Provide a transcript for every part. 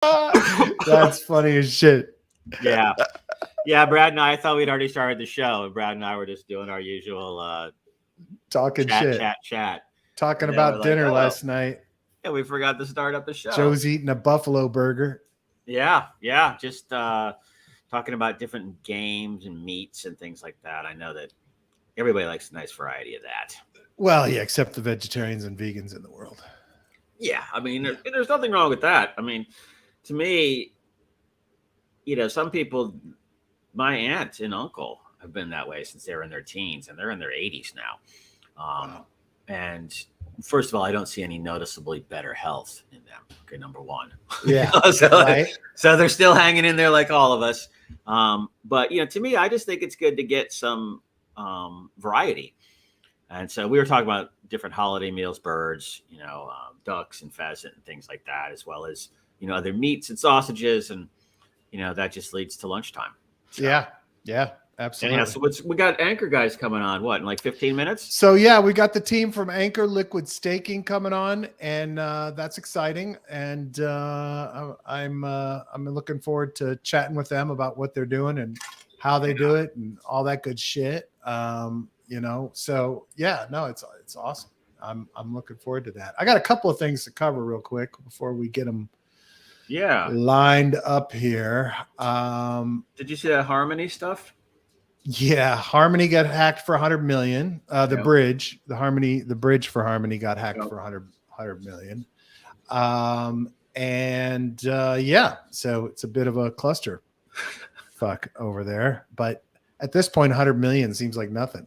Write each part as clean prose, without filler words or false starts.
That's funny as shit. Yeah. Yeah, Brad and I thought we'd already started the show, and Brad and I were just doing our usual Talking shit. chat. Talking about dinner last night. Yeah, we forgot to start up the show. Joe's eating a buffalo burger. Yeah. Just talking about different games and meats and things like that. I know that everybody likes a nice variety of that. Well, yeah, except the vegetarians and vegans in the world. Yeah, I mean, there's nothing wrong with that. I mean, to me, some people, my aunt and uncle have been that way since they were in their teens, and they're in their 80s now. Wow. And first of all, I don't see any noticeably better health in them. Okay, number one. Yeah. So they're still hanging in there like all of us. But to me, I just think it's good to get some variety. And so we were talking about different holiday meals, birds, ducks and pheasant and things like that, as well as other meats and sausages, and that just leads to lunchtime. So, yeah. Absolutely. Yeah, so we got Ankr guys coming on, what, in like 15 minutes? So, yeah, we got the team from Ankr Liquid Staking coming on, and that's exciting. And I'm looking forward to chatting with them about what they're doing and how they do it and all that good shit. So, yeah, no, it's awesome. I'm looking forward to that. I got a couple of things to cover real quick before we get them lined up here. Did you see that Harmony stuff? Yeah, Harmony got hacked for 100 million. The bridge for Harmony got hacked for 100 million. So it's a bit of a cluster fuck over there. But at this point, 100 million seems like nothing.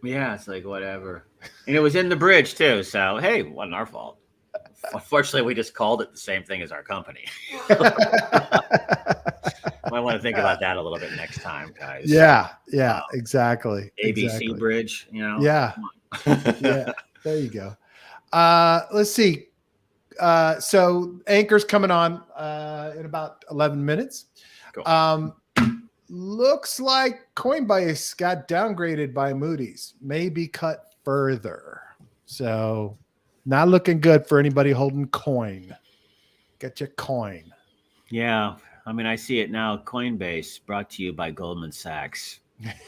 Yeah, it's like whatever. And it was in the bridge too. So hey, it wasn't our fault. Unfortunately, we just called it the same thing as our company. Might want to think about that a little bit next time, guys. Yeah, exactly. ABC bridge, Yeah. Yeah. There you go. Let's see. So Ankr's coming on in about 11 minutes. Cool. Looks like Coinbase got downgraded by Moody's, maybe cut further. So not looking good for anybody holding coin. Get your coin. Yeah. I mean, I see it now. Coinbase brought to you by Goldman Sachs.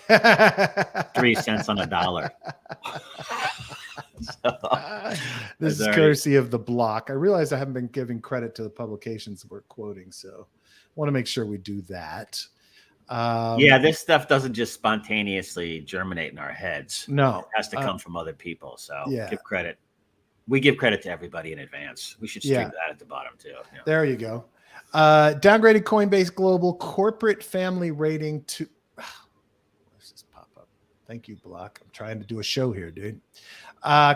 3 cents on a dollar. This is courtesy of the block. I realize I haven't been giving credit to the publications we're quoting, so I want to make sure we do that. This stuff doesn't just spontaneously germinate in our heads. No. It has to come from other people. So give credit. We give credit to everybody in advance. We should stream that at the bottom too. Yeah. There you go. Downgraded Coinbase Global corporate family rating to where's this pop up? Thank you, Block. I'm trying to do a show here, dude.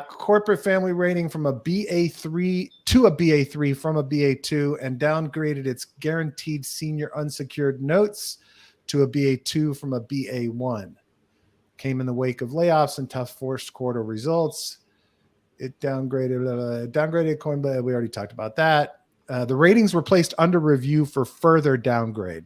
Corporate family rating from a BA3 to a BA3 from a BA2, and downgraded its guaranteed senior unsecured notes to a BA2 from a BA1. Came in the wake of layoffs and tough fourth quarter results. It downgraded Coinbase. We already talked about that. The ratings were placed under review for further downgrade.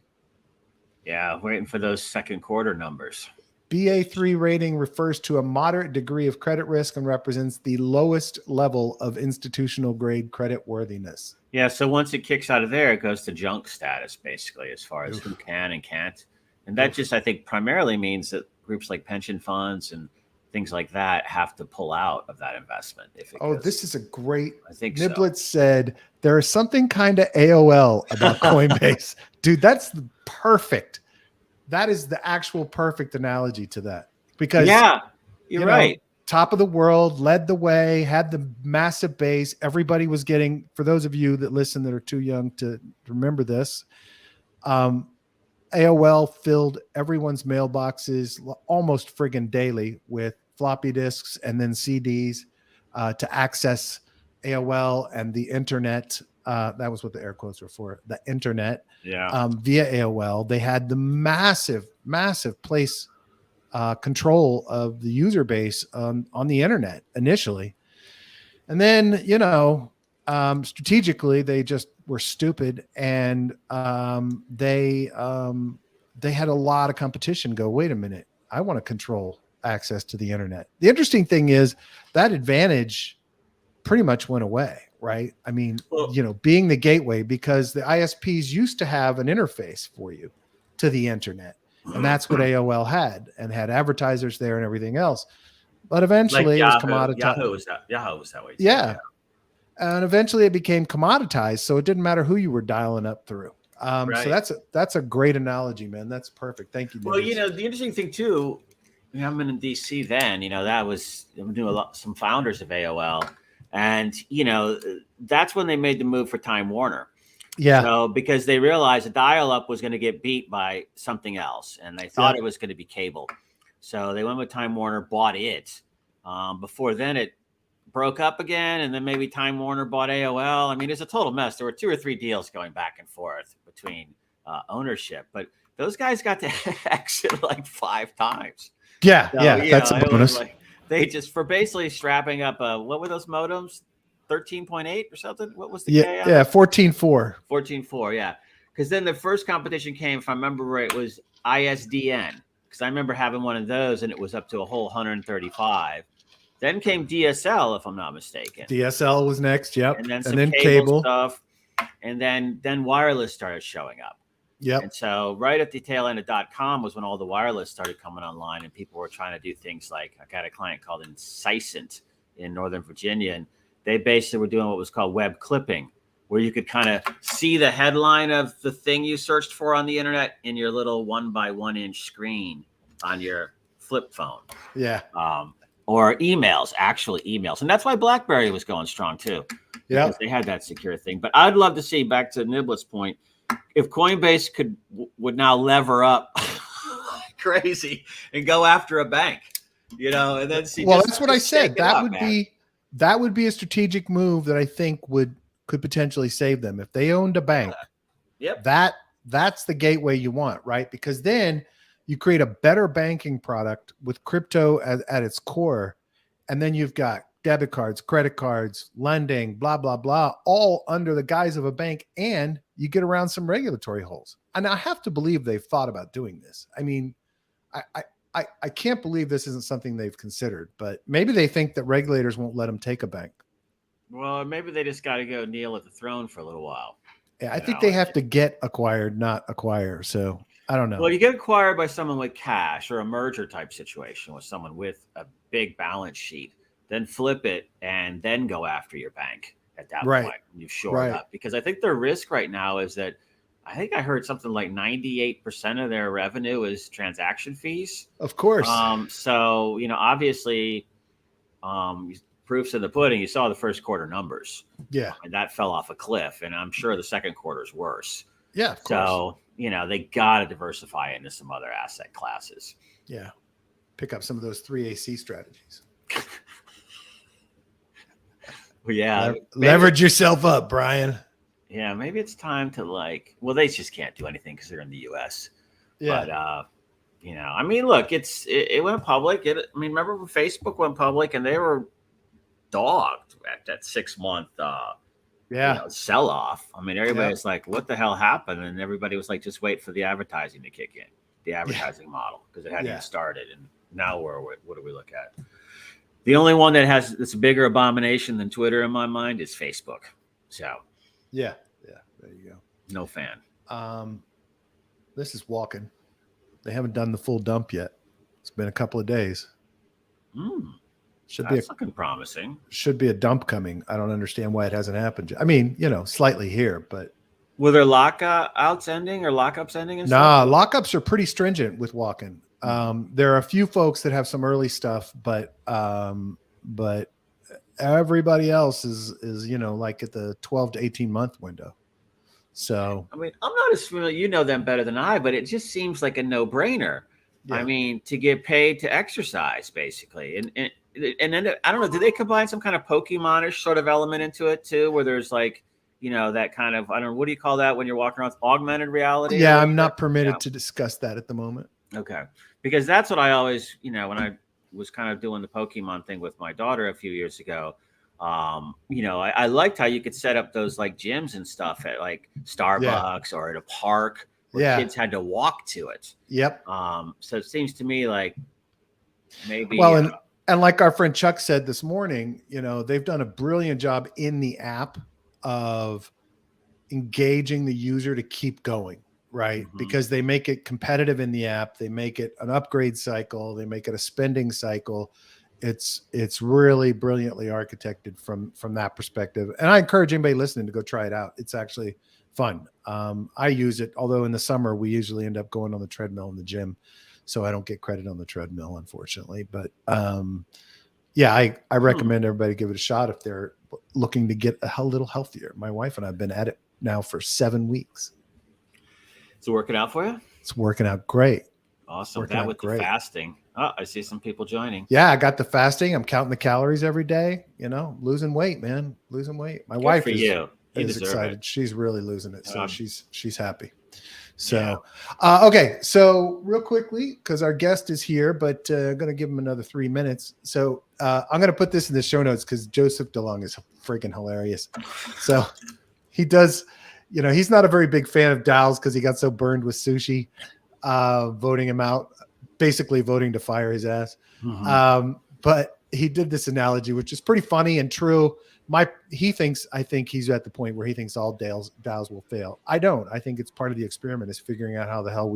Yeah, waiting for those second quarter numbers. BA3 rating refers to a moderate degree of credit risk and represents the lowest level of institutional grade credit worthiness. Yeah, so once it kicks out of there, it goes to junk status, basically, as far as who can and can't. And that just, I think, primarily means that groups like pension funds and things like that have to pull out of that investment. This is a great. I think Niblet said there is something kind of AOL about Coinbase. Dude, that's perfect. That is the actual perfect analogy to that. Because you're right. Top of the world, led the way, had the massive base. Everybody was getting, for those of you that listen that are too young to remember this, AOL filled everyone's mailboxes almost friggin' daily with floppy disks and then CDs to access AOL and the internet. That was what the air quotes were for, the internet. Yeah. Via AOL. They had the massive place control of the user base on the internet initially. And then, strategically, they just were stupid, and they had a lot of competition go, wait a minute, I want to control access to the internet. The interesting thing is that advantage pretty much went away. right? I mean, Well, being the gateway, because the ISPs used to have an interface for you to the internet. And that's what AOL had, and had advertisers there and everything else. But like eventually it was Yahoo. commoditized. Yahoo was that way too. Yeah. And eventually it became commoditized. So it didn't matter who you were dialing up through. So Right. that's a great analogy, man. That's perfect. Thank you. Well, Nicholas. the interesting thing too, I'm in DC then, I'm doing some founders of AOL. And, that's when they made the move for Time Warner. Yeah. So, because they realized the dial up was going to get beat by something else, and they thought it was going to be cable. So they went with Time Warner, bought it. Before then, it broke up again, and then maybe Time Warner bought AOL. I mean, it's a total mess. There were 2 or 3 deals going back and forth between ownership, but those guys got to exit like 5 times. Yeah. So, yeah. That's a bonus. Like, they just, for basically strapping up, what were those modems? 13.8 or something? What was the Yeah. K? Yeah. 14.4. 14.4. Yeah. Because then the first competition came, if I remember right, was ISDN. Because I remember having one of those, and it was up to a whole 135. Then came DSL, if I'm not mistaken. DSL was next. Yep. And then some cable stuff. And then wireless started showing up. Yep. And so right at the tail end of .com was when all the wireless started coming online, and people were trying to do things like, I got a client called Incessant in Northern Virginia, and they basically were doing what was called web clipping, where you could kind of see the headline of the thing you searched for on the internet in your little 1 by 1 inch screen on your flip phone. Yeah. Or actual emails. And that's why BlackBerry was going strong too. Yeah. Because they had that secure thing. But I'd love to see, back to Niblet's point, if Coinbase would now lever up crazy and go after a bank, and then see. Well, that's what I said. That would be a strategic move that I think could potentially save them if they owned a bank. Yep. That's the gateway you want, right? Because then you create a better banking product with crypto at its core, and then you've got debit cards, credit cards, lending, blah blah blah, all under the guise of a bank, and you get around some regulatory holes. And I have to believe they've thought about doing this. I mean, I can't believe this isn't something they've considered, but maybe they think that regulators won't let them take a bank. Well, maybe they just got to go kneel at the throne for a little while. Yeah, I think they have to get acquired, not acquire. So I don't know. Well, you get acquired by someone with cash, or a merger type situation with someone with a big balance sheet, then flip it and then go after your bank at that point. You've shored up. Because I think their risk right now is that, I think I heard something like 98% of their revenue is transaction fees. Of course. So, obviously, proofs in the pudding. You saw the first quarter numbers. Yeah. And that fell off a cliff. And I'm sure the second quarter is worse. Yeah. Of course. So, they got to diversify into some other asset classes. Yeah. Pick up some of those 3AC strategies. Well, yeah. Leverage yourself up, Brian. Yeah, maybe it's time to they just can't do anything because they're in the U.S. Yeah. But, I mean, look, it went public. Remember when Facebook went public and they were dogged at that 6-month sell off. I mean, everybody was like, what the hell happened? And everybody was like, just wait for the advertising to kick in, the advertising model, because it hadn't even started. And now what do we look at? The only one that's a bigger abomination than Twitter in my mind is Facebook. So yeah, there you go. No fan. This is walking. They haven't done the full dump yet. It's been a couple of days. That's looking promising. Should be a dump coming. I don't understand why it hasn't happened. I mean, slightly here, but were there lockups ending? And nah, stuff? Lockups are pretty stringent with walking. There are a few folks that have some early stuff, but everybody else is like at the 12 to 18 month window. So I mean, I'm not as familiar. You know them better than I, but it just seems like a no brainer. Yeah. I mean, to get paid to exercise, basically, and then I don't know. Do they combine some kind of Pokemon-ish sort of element into it too, where there's like, that kind of, I don't know, what do you call that when you're walking around? Augmented reality? Yeah, I'm not permitted to discuss that at the moment. Okay, because that's what I always, when I was kind of doing the Pokemon thing with my daughter a few years ago. I liked how you could set up those like gyms and stuff at like Starbucks or at a park where kids had to walk to it. Yep. So it seems to me like maybe. Well, And like our friend Chuck said this morning, they've done a brilliant job in the app of engaging the user to keep going, right? Mhm. Because they make it competitive in the app. They make it an upgrade cycle. They make it a spending cycle. It's really brilliantly architected from that perspective. And I encourage anybody listening to go try it out. It's actually fun. I use it, although in the summer we usually end up going on the treadmill in the gym, so I don't get credit on the treadmill, unfortunately. But yeah, I recommend everybody give it a shot if they're looking to get a little healthier. My wife and I have been at it now for 7 weeks. Is it working out for you? It's working out great. Awesome. That with the fasting. Oh, I see some people joining. Yeah, I got the fasting. I'm counting the calories every day. Losing weight, man. Losing weight. My wife is excited. She's really losing it. So she's happy. So, okay. So real quickly, because our guest is here, but I'm going to give him another 3 minutes. So I'm going to put this in the show notes because Joseph DeLong is freaking hilarious. So he does, he's not a very big fan of DAOs because he got so burned with sushi, voting him out, basically voting to fire his ass. Mm-hmm. But he did this analogy, which is pretty funny and true. I think he's at the point where he thinks all DAOs will fail. I don't. I think it's part of the experiment is figuring out how the hell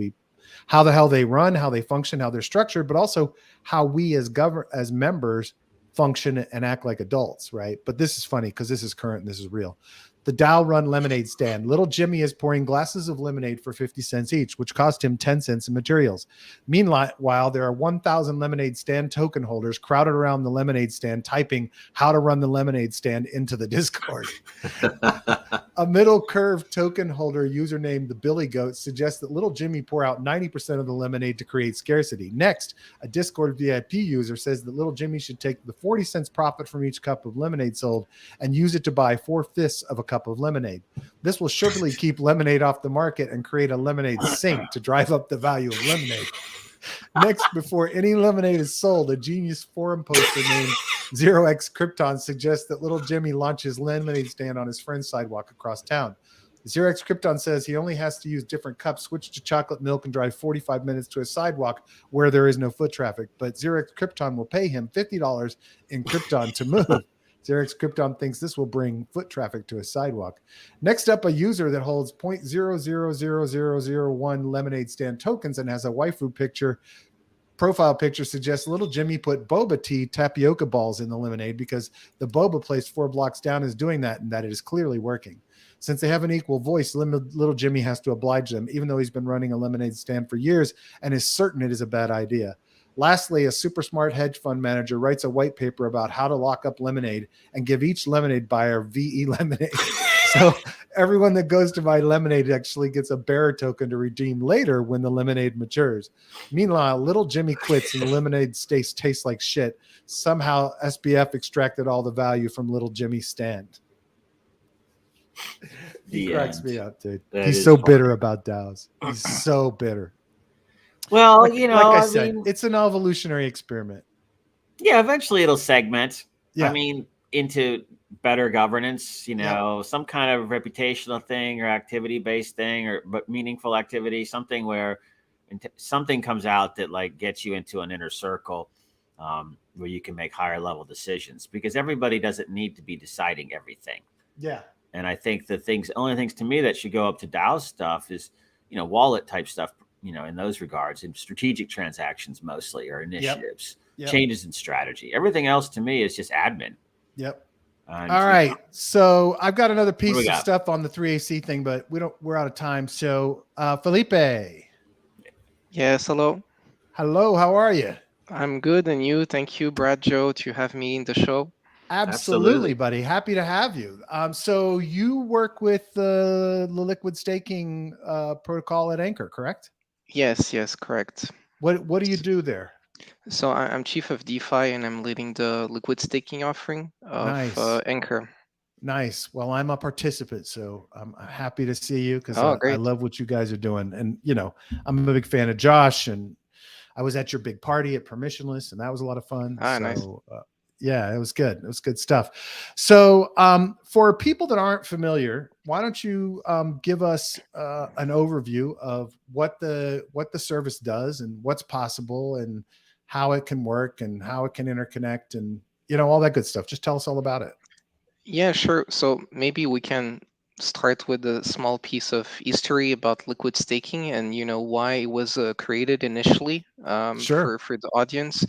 they run, how they function, how they're structured, but also how we as members function and act like adults, right? But this is funny because this is current and this is real. The DAO run lemonade stand. Little Jimmy is pouring glasses of lemonade for 50 cents each, which cost him 10 cents in materials. Meanwhile, there are 1,000 lemonade stand token holders crowded around the lemonade stand, typing how to run the lemonade stand into the Discord. A middle curve token holder user named the Billy Goat suggests that Little Jimmy pour out 90% of the lemonade to create scarcity. Next, a Discord VIP user says that Little Jimmy should take the 40 cents profit from each cup of lemonade sold and use it to buy 4/5 of a cup of lemonade. This will surely keep lemonade off the market and create a lemonade sink to drive up the value of lemonade. Next, before any lemonade is sold, a genius forum poster named 0x Krypton suggests that Little Jimmy launches lemonade stand on his friend's sidewalk across town. 0x Krypton says he only has to use different cups, switch to chocolate milk, and drive 45 minutes to a sidewalk where there is no foot traffic. But 0x Krypton will pay him $50 in Krypton to move. 0x Krypton thinks this will bring foot traffic to a sidewalk. Next up, a user that holds 0.000001 lemonade stand tokens and has a waifu profile picture suggests Little Jimmy put boba tea tapioca balls in the lemonade because the boba place 4 blocks down is doing that and that it is clearly working. Since they have an equal voice, Little Jimmy has to oblige them, even though he's been running a lemonade stand for years and is certain it is a bad idea. Lastly, a super smart hedge fund manager writes a white paper about how to lock up lemonade and give each lemonade buyer VE lemonade. So everyone that goes to buy lemonade actually gets a bearer token to redeem later when the lemonade matures. Meanwhile, Little Jimmy quits and the lemonade tastes like shit. Somehow SBF extracted all the value from Little Jimmy's stand. He cracks me up, dude. He's so bitter about DAOs. He's so bitter. Well, like I said, it's an evolutionary experiment. Yeah, eventually it'll segment. Yeah. I mean, into better governance, some kind of reputational thing or activity-based thing, but meaningful activity, something where something comes out that like gets you into an inner circle where you can make higher level decisions, because everybody doesn't need to be deciding everything. Yeah. And I think only things to me that should go up to DAO stuff is, wallet type stuff, in those regards, and strategic transactions mostly, or initiatives, changes in strategy. Everything else to me is just admin. Yep. All right. So I've got another piece of stuff on the 3AC thing, but we're out of time. So Filipe. Yes. Hello. Hello. How are you? I'm good. And you? Thank you, Brad, Joe, to have me in the show. Absolutely, buddy. Happy to have you. So you work with the liquid staking protocol at Ankr, correct? Yes, correct. What do you do there? So I'm chief of DeFi and I'm leading the liquid staking offering of Ankr. Nice. Well, I'm a participant, so I'm happy to see you because I love what you guys are doing. And, I'm a big fan of Josh, and I was at your big party at Permissionless, and that was a lot of fun. Nice. Yeah, it was good. It was good stuff. So for people that aren't familiar, why don't you give us an overview of what the service does and what's possible, and how it can work and how it can interconnect and, you know, all that good stuff. Just tell us all about it. Yeah, sure. So maybe we can start with a small piece of history about liquid staking and, you know, why it was created initially Sure. for the audience.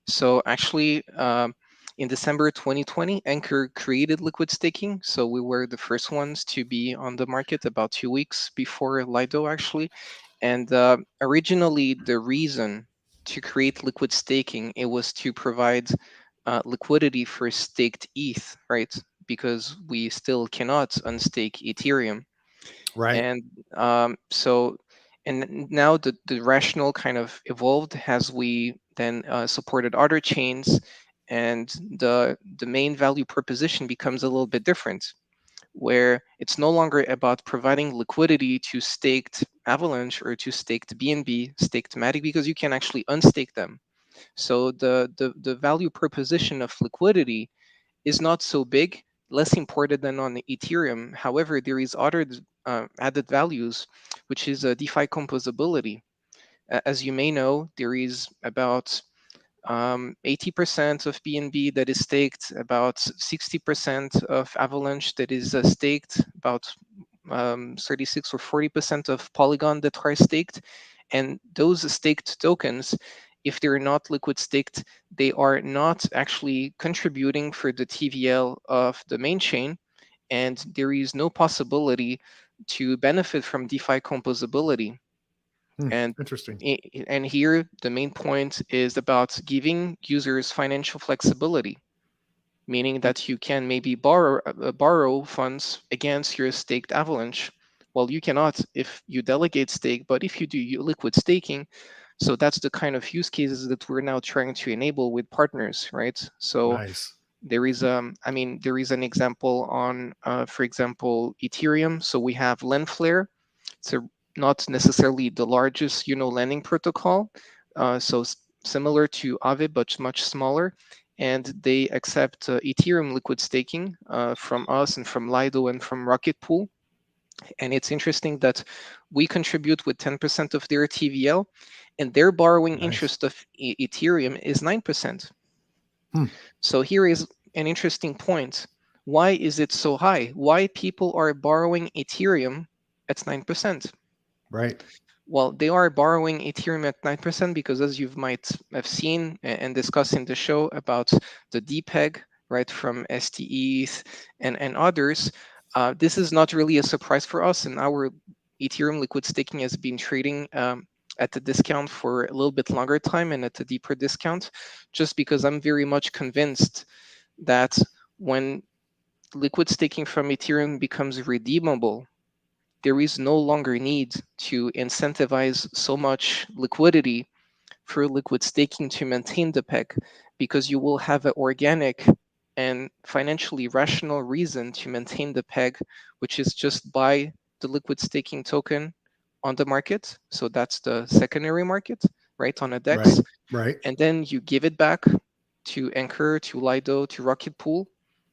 So actually, in December 2020, Ankr created liquid staking. So we were the first ones to be on the market about 2 weeks before Lido, actually. And originally, the reason to create liquid staking, it was to provide liquidity for staked ETH, right? Because we still cannot unstake Ethereum. Right. And and now the rationale kind of evolved as we then supported other chains, and the main value proposition becomes a little bit different, where it's no longer about providing liquidity to staked Avalanche or to staked BNB, staked Matic, because you can actually unstake them. So the value proposition of liquidity is not so big, less important than on Ethereum. However, there is other added values, which is DeFi composability. As you may know, there is about 80% of BNB that is staked, about 60% of Avalanche that is staked, about 36 or 40% of Polygon that are staked. And those staked tokens, if they're not liquid staked, they are not actually contributing for the TVL of the main chain. And there is no possibility to benefit from DeFi composability. And Interesting. and here the main point is about giving users financial flexibility, meaning that you can maybe borrow funds against your staked Avalanche. Well, you cannot if you delegate stake, but if you do liquid staking, so that's the kind of use cases that we're now trying to enable with partners, right? So Nice. there is there is an example on for example Ethereum. So we have Lendflare. It's not necessarily the largest lending protocol, so similar to Aave but much smaller, and they accept Ethereum liquid staking from us and from Lido and from Rocket Pool. And it's interesting that we contribute with 10% of their TVL, and their borrowing interest of Ethereum is 9%. So here is an interesting point. Why is it so high? Why people are borrowing Ethereum at 9%? Right. Well, they are borrowing Ethereum at 9% because, as you might have seen and discussed in the show about the DPEG, right, from STETH and others, this is not really a surprise for us. And our Ethereum liquid staking has been trading at a discount for a little bit longer time and at a deeper discount, just because I'm very much convinced that when liquid staking from Ethereum becomes redeemable, there is no longer need to incentivize so much liquidity for liquid staking to maintain the peg, because you will have an organic and financially rational reason to maintain the peg, which is just buy the liquid staking token on the market. So that's the secondary market, right, on a DEX. Right. And then you give it back to Ankr, to Lido, to Rocket Pool.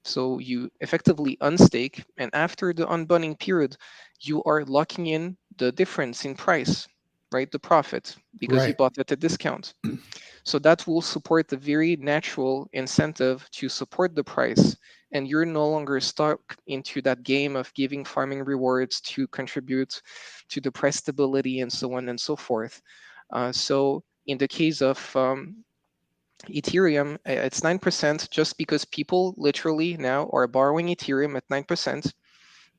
So you effectively unstake, and after the unbundling period, you are locking in the difference in price, right? The profit, because you bought at a discount. So that will support the very natural incentive to support the price. And you're no longer stuck into that game of giving farming rewards to contribute to the price stability and so on and so forth. So in the case of Ethereum, it's 9% just because people literally now are borrowing Ethereum at 9%,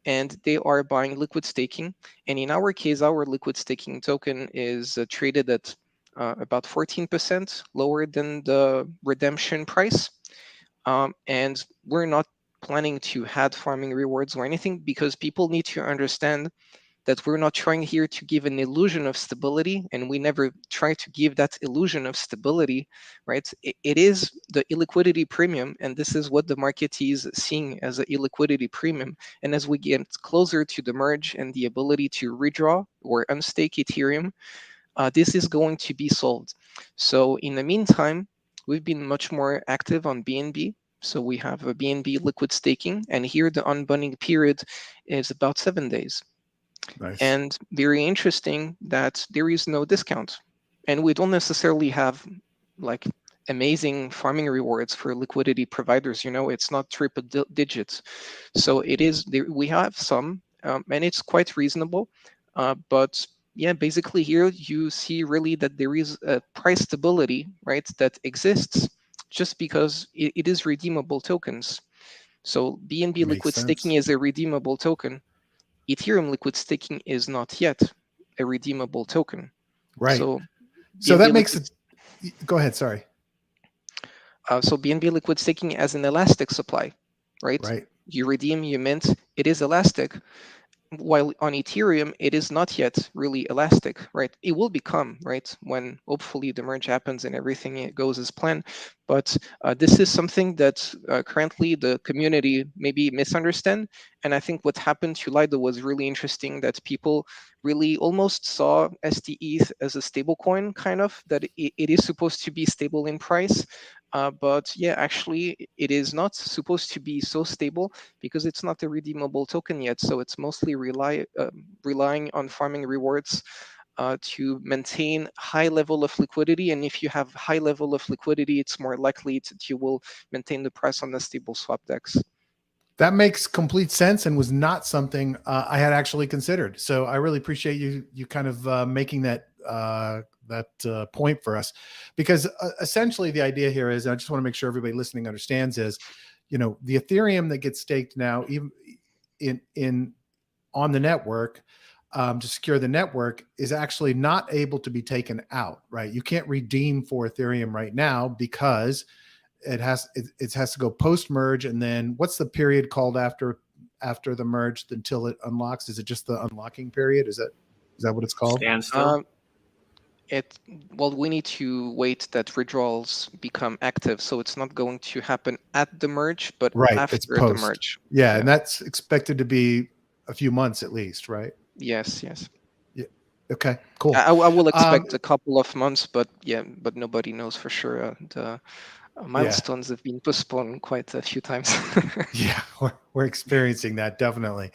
and they are buying liquid staking. And in our case, our liquid staking token is traded at about 14% lower than the redemption price. And we're not planning to add farming rewards or anything, because people need to understand that we're not trying here to give an illusion of stability, and we never try to give that illusion of stability, right? It is the illiquidity premium, and this is what the market is seeing as an illiquidity premium. And as we get closer to the merge and the ability to redraw or unstake Ethereum, this is going to be solved. So in the meantime, we've been much more active on BNB. So we have a BNB liquid staking, and here the unbundling period is about 7 days. Nice. And very interesting that there is no discount, and we don't necessarily have like amazing farming rewards for liquidity providers. It's not triple digits, so it is. We have some, and it's quite reasonable. But yeah, basically here you see really that there is a price stability, right, that exists just because it is redeemable tokens. So BNB Makes Liquid Staking sense. is a redeemable token. Ethereum Liquid Staking is not yet a redeemable token. Right. So So that BNB makes Liquid, it. Go ahead. Sorry. so BNB Liquid Staking as an elastic supply, right? Right. You redeem, you mint, it is elastic. While on Ethereum, it is not yet really elastic, right? It will become, right, when hopefully the merge happens and everything goes as planned. But this is something that currently the community maybe misunderstand. And I think what happened to Lido was really interesting, that people really almost saw STETH as a stable coin, kind of, that it is supposed to be stable in price. But yeah, actually, it is not supposed to be so stable because it's not a redeemable token yet. So it's mostly relying on farming rewards to maintain high level of liquidity. And if you have high level of liquidity, it's more likely that you will maintain the price on the stable swap DEX. That makes complete sense and was not something I had actually considered. So I really appreciate you kind of making that point for us, because essentially the idea here is, I just want to make sure everybody listening understands, is, the Ethereum that gets staked now, even in on the network, to secure the network, is actually not able to be taken out. Right? You can't redeem for Ethereum right now because it has to go post merge. And then what's the period called after the merge until it unlocks? Is it just the unlocking period? Is that what it's called? Standstill. Well, we need to wait that withdrawals become active, so it's not going to happen at the merge, but Right, it's after the post. merge. Yeah, and that's expected to be a few months at least, right? Yes. Yeah. Okay, cool. I will expect a couple of months, but nobody knows for sure. The Yeah, milestones have been postponed quite a few times. yeah, we're experiencing that, definitely.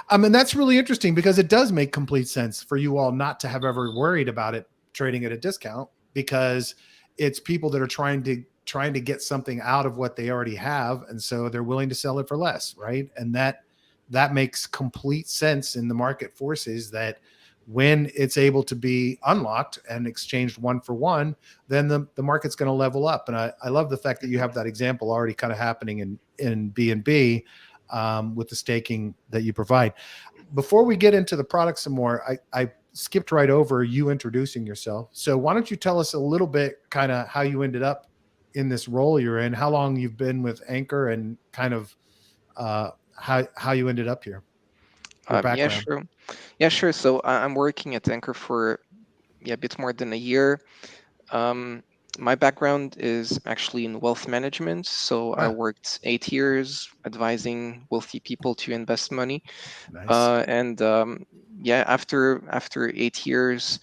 And that's really interesting, because it does make complete sense for you all not to have ever worried about it trading at a discount, because it's people that are trying to get something out of what they already have, and so they're willing to sell it for less, right? And that makes complete sense in the market forces, that when it's able to be unlocked and exchanged one for one, then the market's going to level up. And I love the fact that you have that example already kind of happening in BNB, with the staking that you provide. Before we get into the product some more, I skipped right over you introducing yourself. So why don't you tell us a little bit kind of how you ended up in this role you're in, how long you've been with Ankr, and kind of how you ended up here, your Yeah, background. sure. Yeah, sure. So I'm working at Anchor for a bit more than a year. Um, my background is actually in wealth management. So I Ah, worked 8 years advising wealthy people to invest money. nice. And yeah, after 8 years,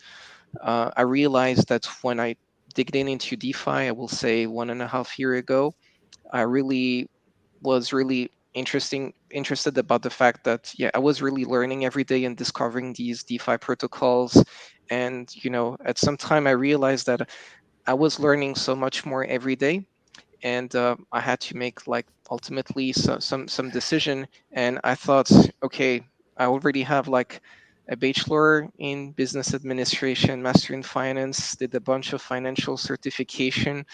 I realized that when I digged into DeFi, I will say 1.5 years ago, I was really interested about the fact that I was really learning every day and discovering these DeFi protocols. And at some time I realized that I was learning so much more every day, and I had to make like ultimately some decision. And I thought, okay, I already have like a bachelor in business administration, master in finance, did a bunch of financial certification,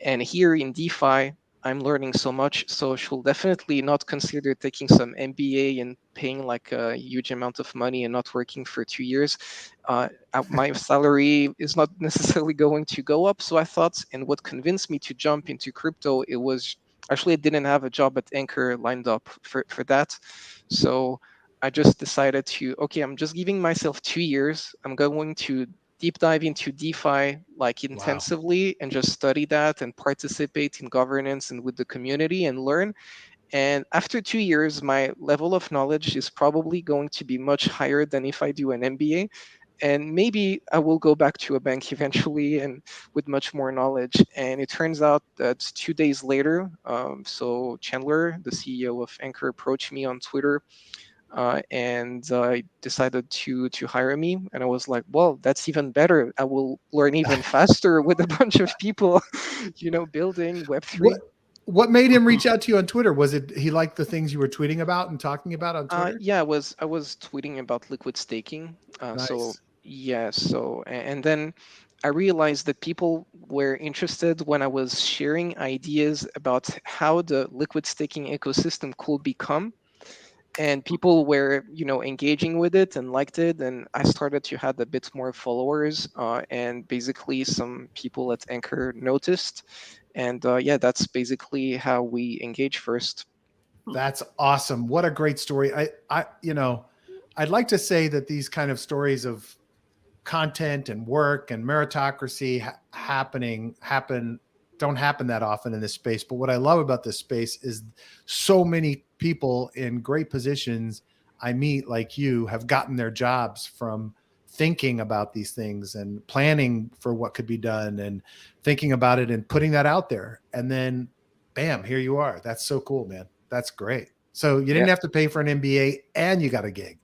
and here in DeFi, I'm learning so much. So I should definitely not consider taking some MBA and paying like a huge amount of money and not working for 2 years. My salary is not necessarily going to go up. So I thought, and what convinced me to jump into crypto, it was actually I didn't have a job at Ankr lined up for that. So I just decided to, okay, I'm just giving myself 2 years. I'm going to deep dive into DeFi like Wow. intensively and just study that and participate in governance and with the community and learn. And after 2 years, my level of knowledge is probably going to be much higher than if I do an MBA. And maybe I will go back to a bank eventually and with much more knowledge. And it turns out that 2 days later, so Chandler, the CEO of Ankr, approached me on Twitter and decided to hire me. And I was like, well, that's even better. I will learn even faster with a bunch of people, building Web3. What made him reach out to you on Twitter? Was it he liked the things you were tweeting about and talking about on Twitter? Yeah, I was tweeting about liquid staking. So Nice. yeah, and then I realized that people were interested when I was sharing ideas about how the liquid staking ecosystem could become, and people were engaging with it and liked it, and I started to have a bit more followers, and basically some people at Ankr noticed, and yeah, that's basically how we engage first. That's awesome. What a great story. I'd like to say that these kind of stories of content and work and meritocracy don't happen that often in this space. But what I love about this space is so many people in great positions I meet, like you, have gotten their jobs from thinking about these things and planning for what could be done and thinking about it and putting that out there. And then bam, here you are. That's so cool, man. That's great. So you Yeah, didn't have to pay for an MBA and you got a gig.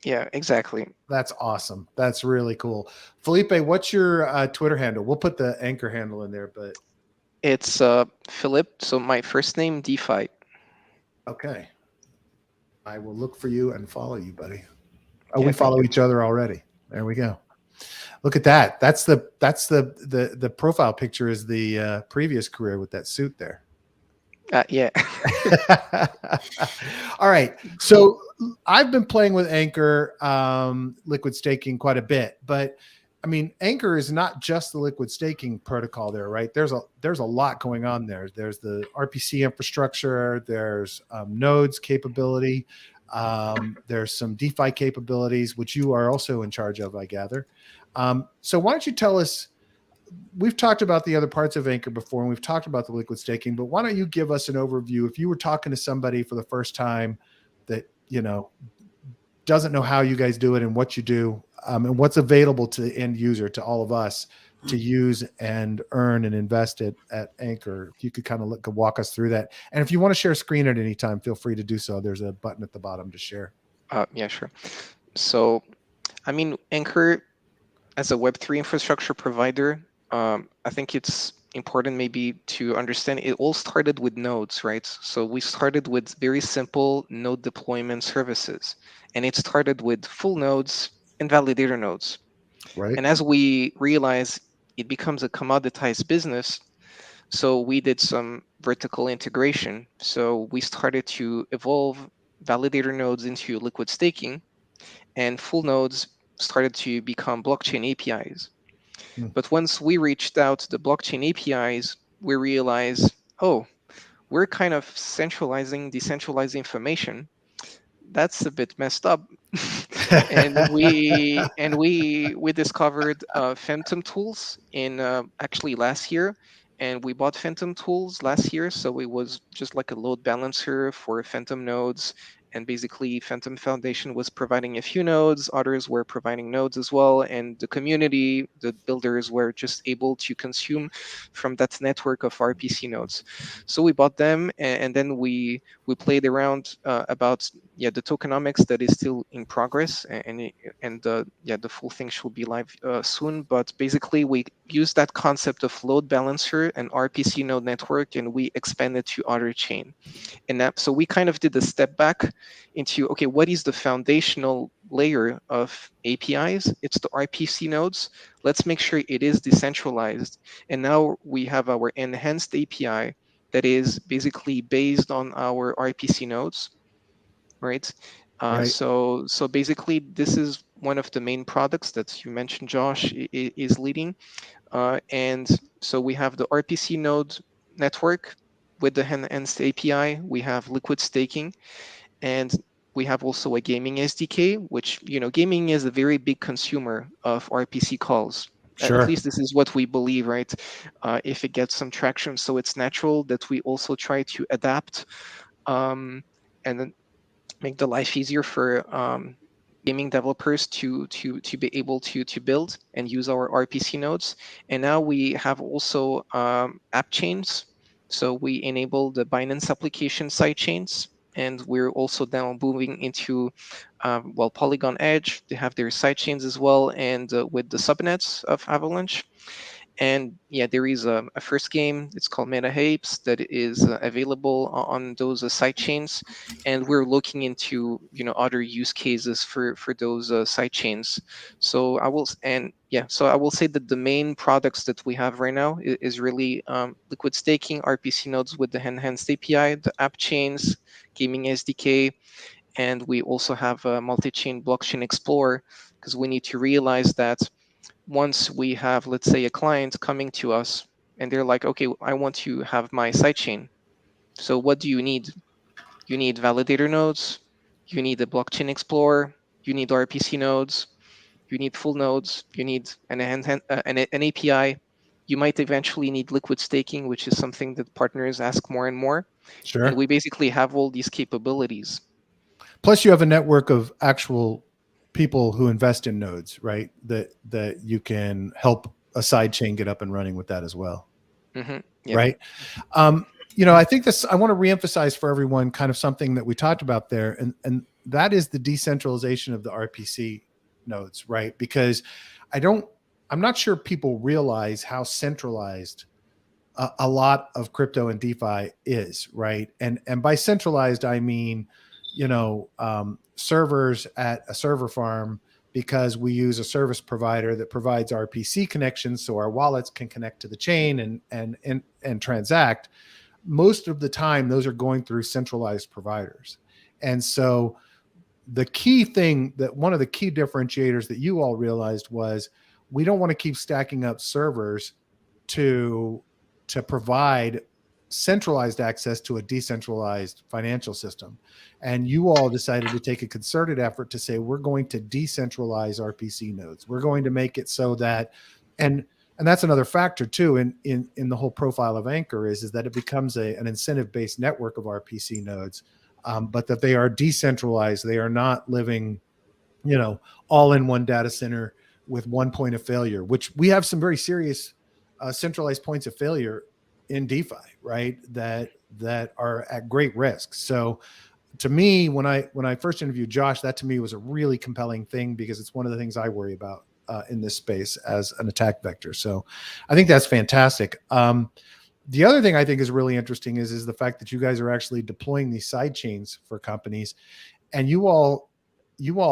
yeah, exactly. That's awesome. That's really cool. Filipe, what's your Twitter handle? We'll put the Ankr handle in there, but It's Philip, so my first name DeFi. okay. I will look for you and follow you, buddy. Oh, Yeah, we thank follow you. each other already. There we go. Look at that. That's the profile picture is the previous career with that suit there. Yeah. All right. So I've been playing with Ankr liquid staking quite a bit, but I mean, Ankr is not just the liquid staking protocol there, right? There's a lot going on there. There's the RPC infrastructure, there's nodes capability, there's some DeFi capabilities, which you are also in charge of, I gather. So why don't you tell us, we've talked about the other parts of Ankr before, and we've talked about the liquid staking, but why don't you give us an overview? If you were talking to somebody for the first time that, doesn't know how you guys do it and what you do, and what's available to the end user, to all of us to use and earn and invest it at Ankr. If you could kind of walk us through that. And if you want to share screen at any time, feel free to do so. There's a button at the bottom to share. Yeah, sure. So, I mean, Ankr as a Web3 infrastructure provider, I think it's important maybe to understand it all started with nodes, right? So we started with very simple node deployment services, and it started with full nodes and validator nodes. Right. And as we realize it becomes a commoditized business, so we did some vertical integration. So we started to evolve validator nodes into liquid staking, and full nodes started to become blockchain APIs. Hmm. But once we reached out to the blockchain APIs, we realized, oh, we're kind of centralizing decentralized information. That's a bit messed up. and we discovered Fantom tools in actually last year, and we bought Fantom tools last year. So it was just like a load balancer for Fantom nodes, and basically Fantom Foundation was providing a few nodes, others were providing nodes as well, and the community, the builders, were just able to consume from that network of RPC nodes. So we bought them, and then we played around about the tokenomics that is still in progress, and the full thing should be live soon. But basically, we use that concept of load balancer and RPC node network, and we expanded to other chain. And that, so we kind of did a step back into, okay, what is the foundational layer of APIs? It's the RPC nodes. Let's make sure it is decentralized. And now we have our enhanced API that is basically based on our RPC nodes, right? Right. So basically, this is one of the main products that you mentioned, Josh, is leading. And so we have the RPC node network with the enhanced API. We have liquid staking, and we have also a gaming SDK, which, gaming is a very big consumer of RPC calls. At Sure. least this is what we believe, right? If it gets some traction, so it's natural that we also try to adapt, and then make the life easier for gaming developers to be able to build and use our RPC nodes. And now we have also app chains. So we enable the Binance application side chains, and we're also now moving into Polygon Edge. They have their sidechains as well, and with the subnets of Avalanche. And yeah, there is a first game. It's called Meta Apes that is available on those sidechains, and we're looking into other use cases for those sidechains. So I will say that the main products that we have right now is really liquid staking, RPC nodes with the enhanced API, the app chains, gaming SDK, and we also have a multi-chain blockchain explorer, because we need to realize that once we have, let's say, a client coming to us and they're like, okay, I want to have my sidechain. So what do you need? You need validator nodes, you need a blockchain explorer, you need RPC nodes, you need full nodes, you need an API. You might eventually need liquid staking, which is something that partners ask more and more. Sure. And we basically have all these capabilities. Plus, you have a network of actual people who invest in nodes, right? That you can help a side chain get up and running with that as well. Mm-hmm. Yeah. Right. I think I want to reemphasize for everyone kind of something that we talked about there. And that is the decentralization of the RPC nodes, right? Because I'm not sure people realize how centralized a lot of crypto and DeFi is, right? And by centralized, I mean, servers at a server farm, because we use a service provider that provides RPC connections so our wallets can connect to the chain and transact. Most of the time, those are going through centralized providers. And so the key thing, that one of the key differentiators that you all realized was, we don't want to keep stacking up servers to provide centralized access to a decentralized financial system. And you all decided to take a concerted effort to say, we're going to decentralize RPC nodes. We're going to make it so that, and that's another factor too in the whole profile of Ankr is that it becomes an incentive-based network of RPC nodes, but that they are decentralized. They are not living, all in one data center with one point of failure, which we have some very serious centralized points of failure in DeFi, right? That are at great risk. So to me, when I first interviewed Josh, that to me was a really compelling thing, because it's one of the things I worry about in this space as an attack vector. So I think that's fantastic. The other thing I think is really interesting is the fact that you guys are actually deploying these side chains for companies, and you all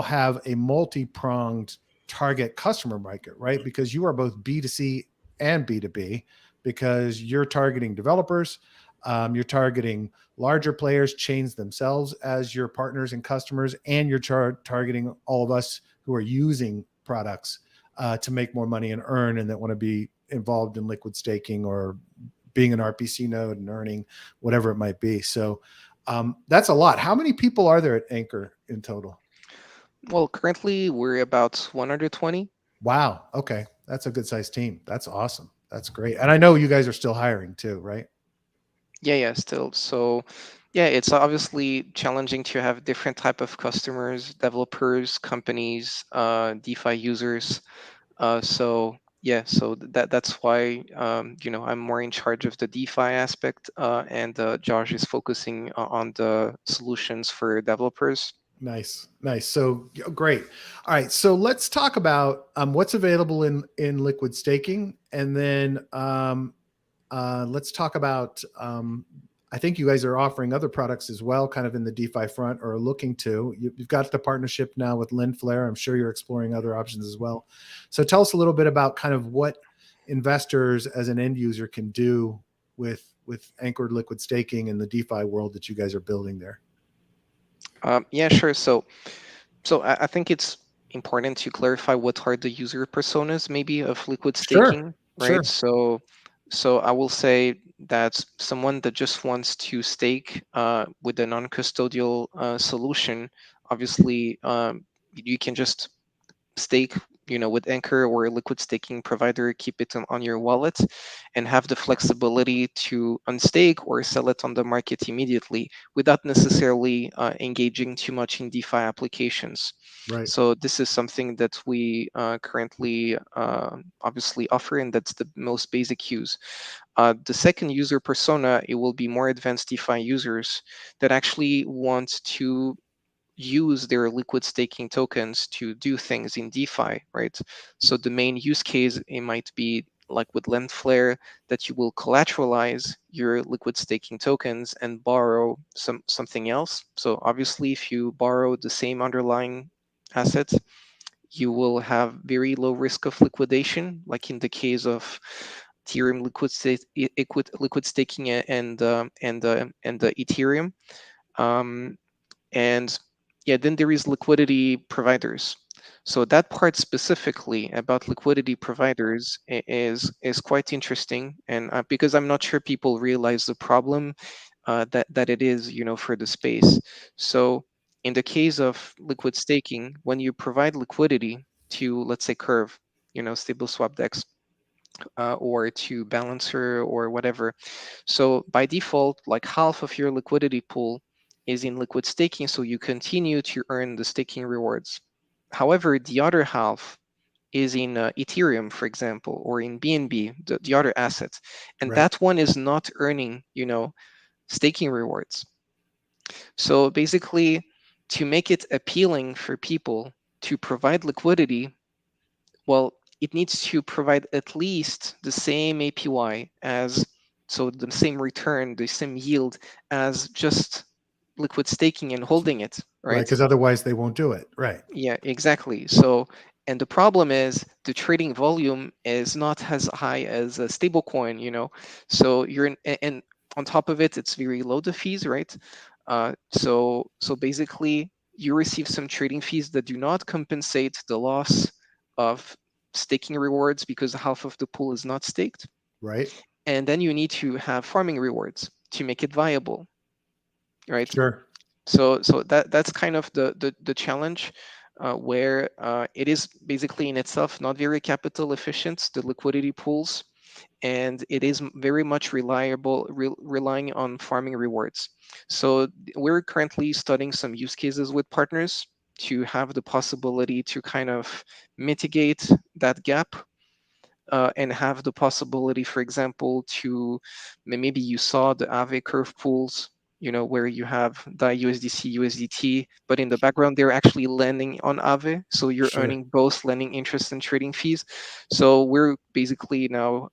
have a multi-pronged target customer market, right? Because you are both B2C and B2B, because you're targeting developers, you're targeting larger players, chains themselves as your partners and customers, and you're targeting all of us who are using products to make more money and earn, and that want to be involved in liquid staking or being an RPC node and earning whatever it might be. So that's a lot. How many people are there at Ankr in total? Well, currently we're about 120. Wow. Okay. That's a good sized team. That's awesome. That's great. And I know you guys are still hiring too, right? Yeah, still. So yeah, it's obviously challenging to have different type of customers, developers, companies, DeFi users. So that's why I'm more in charge of the DeFi aspect, and Josh is focusing on the solutions for developers. Nice. So great. All right. So let's talk about what's available in liquid staking, and then let's talk about. I think you guys are offering other products as well, kind of in the DeFi front, or looking to. You've got the partnership now with Lendflare. I'm sure you're exploring other options as well. So tell us a little bit about kind of what investors as an end user can do with Ankr Liquid Staking and the DeFi world that you guys are building there. Yeah, sure. So I think it's important to clarify what are the user personas maybe of liquid staking, right? Sure. So I will say that someone that just wants to stake with a non-custodial solution, obviously you can just stake with Ankr or a liquid staking provider, keep it on your wallet, and have the flexibility to unstake or sell it on the market immediately without necessarily engaging too much in DeFi applications. Right. So this is something that we currently obviously offer, and that's the most basic use. The second user persona, it will be more advanced DeFi users that actually want to use their liquid staking tokens to do things in DeFi, right? So the main use case, it might be like with Lendflare, that you will collateralize your liquid staking tokens and borrow something else. So obviously, if you borrow the same underlying asset, you will have very low risk of liquidation, like in the case of Ethereum liquid staking and Ethereum. And yeah, then there is liquidity providers. So that part specifically about liquidity providers is quite interesting, and because I'm not sure people realize the problem that it is, for the space. So in the case of liquid staking, when you provide liquidity to, let's say, Curve, stable swap DEX, or to Balancer or whatever. So by default, like half of your liquidity pool is in liquid staking, so you continue to earn the staking rewards. However, the other half is in Ethereum, for example, or in BNB, the other assets, and Right. that one is not earning, staking rewards. So basically, to make it appealing for people to provide liquidity, well, it needs to provide at least the same APY as, so the same return, the same yield as just liquid staking and holding it, Right. right? Because otherwise they won't do it. Right. Yeah, exactly. So, and the problem is the trading volume is not as high as a stable coin, So you're in, and on top of it, it's very low the fees, right? So basically you receive some trading fees that do not compensate the loss of staking rewards because half of the pool is not staked. Right. And then you need to have farming rewards to make it viable, right? Sure. So that's kind of the challenge, where it is basically in itself not very capital efficient, the liquidity pools, and it is very much relying on farming rewards. So we're currently studying some use cases with partners to have the possibility to kind of mitigate that gap, and have the possibility, for example, to maybe you saw the Aave curve pools, where you have the USDC, USDT, but in the background they're actually lending on Aave, so you're Sure. earning both lending interest and trading fees. So we're basically now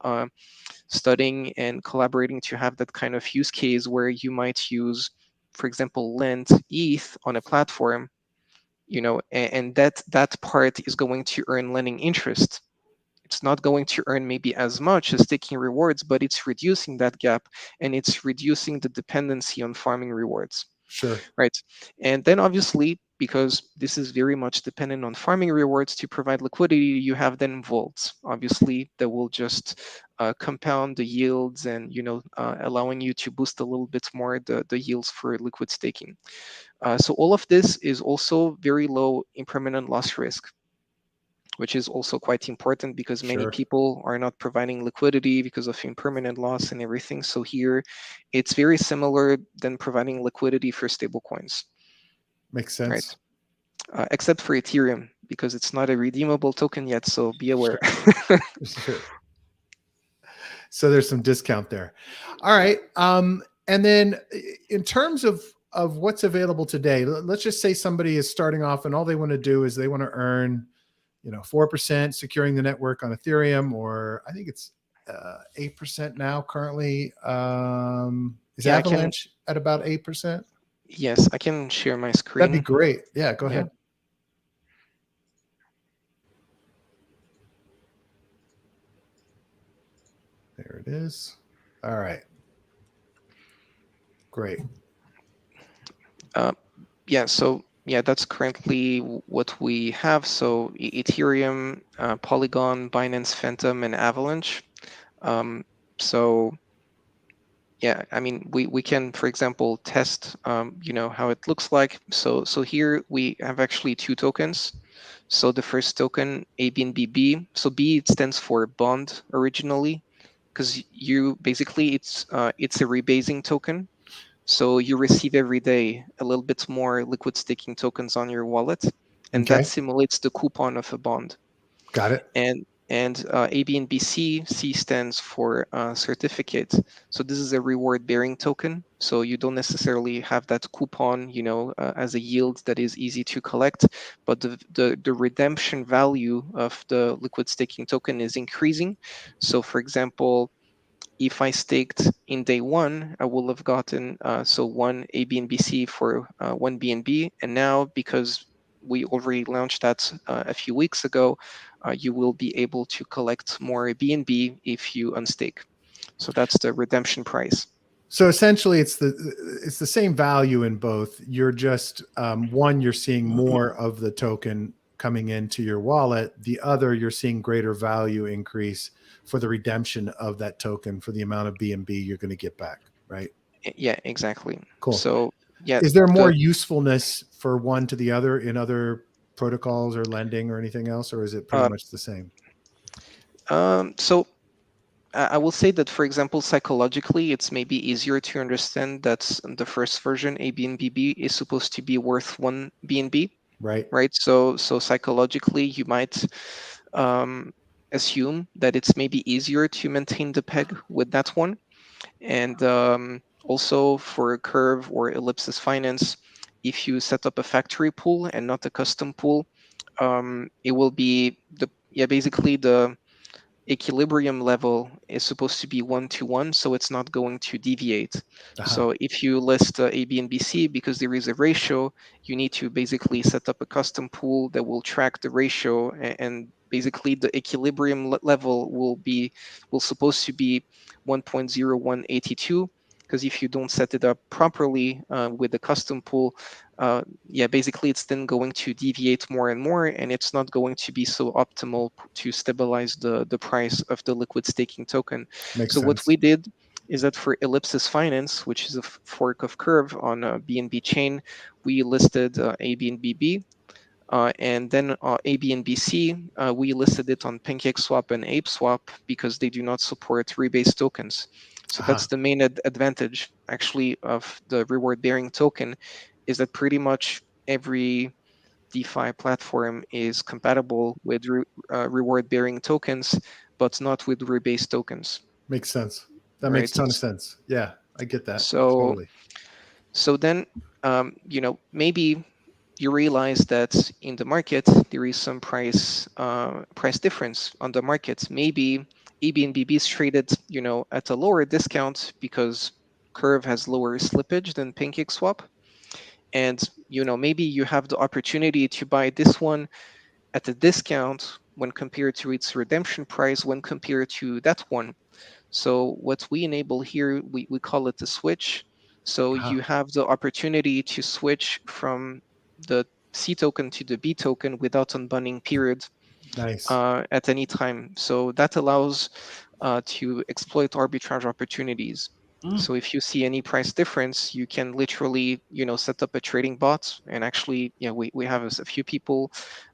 studying and collaborating to have that kind of use case where you might use, for example, lend ETH on a platform, and that part is going to earn lending interest. It's not going to earn maybe as much as staking rewards, but it's reducing that gap, and it's reducing the dependency on farming rewards, Sure. right? And then obviously, because this is very much dependent on farming rewards to provide liquidity, you have then vaults, obviously, that will just compound the yields and, allowing you to boost a little bit more the yields for liquid staking. So all of this is also very low impermanent loss risk, which is also quite important because many Sure. people are not providing liquidity because of impermanent loss and everything. So here, it's very similar than providing liquidity for stablecoins, Makes right? sense. Except for Ethereum, because it's not a redeemable token yet, so be aware. Sure. Sure. So there's some discount there. All right. And then in terms of what's available today, let's just say somebody is starting off and all they want to do is they want to earn, 4% securing the network on Ethereum, or I think it's 8% now currently. Is Yeah, Avalanche at about 8%? yes, I can share my screen. That'd be great. Yeah, go ahead. There it is. All right. Great. Yeah, so that's currently what we have. So Ethereum, Polygon, Binance, Fantom, and Avalanche. So yeah, I mean, we can, for example, test, how it looks like. So here we have actually two tokens. So the first token, ABNBB. So B, it stands for bond originally, because you basically it's a rebasing token. So you receive every day a little bit more liquid staking tokens on your wallet, and that Okay. simulates the coupon of a bond. Got it. And ABNBC, C stands for certificate. So this is a reward-bearing token. So you don't necessarily have that coupon, as a yield that is easy to collect, but the redemption value of the liquid staking token is increasing. So for example, if I staked in day one, I will have gotten one ABNBC for one BNB, and now because we already launched that a few weeks ago, you will be able to collect more BNB if you unstake. So that's the redemption price. So essentially, it's the same value in both. You're just one, you're seeing more of the token coming into your wallet. The other, you're seeing greater value increase for the redemption of that token for the amount of BNB you're going to get back, right? Yeah, exactly. Cool. So yeah, is there more usefulness for one to the other in other protocols or lending or anything else, or is it pretty much the same? So I will say that, for example, psychologically, it's maybe easier to understand that the first version, ABNBB, is supposed to be worth one BNB, Right. right? So psychologically, you might assume that it's maybe easier to maintain the peg with that one. And also for Curve or Ellipsis Finance, if you set up a factory pool and not a custom pool, it will be basically the equilibrium level is supposed to be 1-to-1, so it's not going to deviate. So if you list A, B, and B, C, because there is a ratio, you need to basically set up a custom pool that will track the ratio, and basically the equilibrium level will supposed to be 1.0182, because if you don't set it up properly with the custom pool, basically it's then going to deviate more and more, and it's not going to be so optimal to stabilize the price of the liquid staking token. Makes so sense. What we did is that for Ellipsis Finance, which is a fork of Curve on BNB Chain, we listed ABNBB. And then ABNBC, we listed it on PancakeSwap and ApeSwap because they do not support rebase tokens. So that's the main advantage, actually, of the reward-bearing token, is that pretty much every DeFi platform is compatible with reward-bearing tokens, but not with rebase tokens. Makes sense. That right? makes a ton of sense. Yeah, I get that. So Totally. so then, maybe you realize that in the market there is some price difference on the market. Maybe ABNBB is traded, at a lower discount because Curve has lower slippage than PancakeSwap, and maybe you have the opportunity to buy this one at a discount when compared to its redemption price when compared to that one. So what we enable here, we call it the switch. So you have the opportunity to switch from the C token to the B token without unbundling period. Nice. At any time. So that allows to exploit arbitrage opportunities. So if you see any price difference, you can literally, set up a trading bot. And actually, we have a few people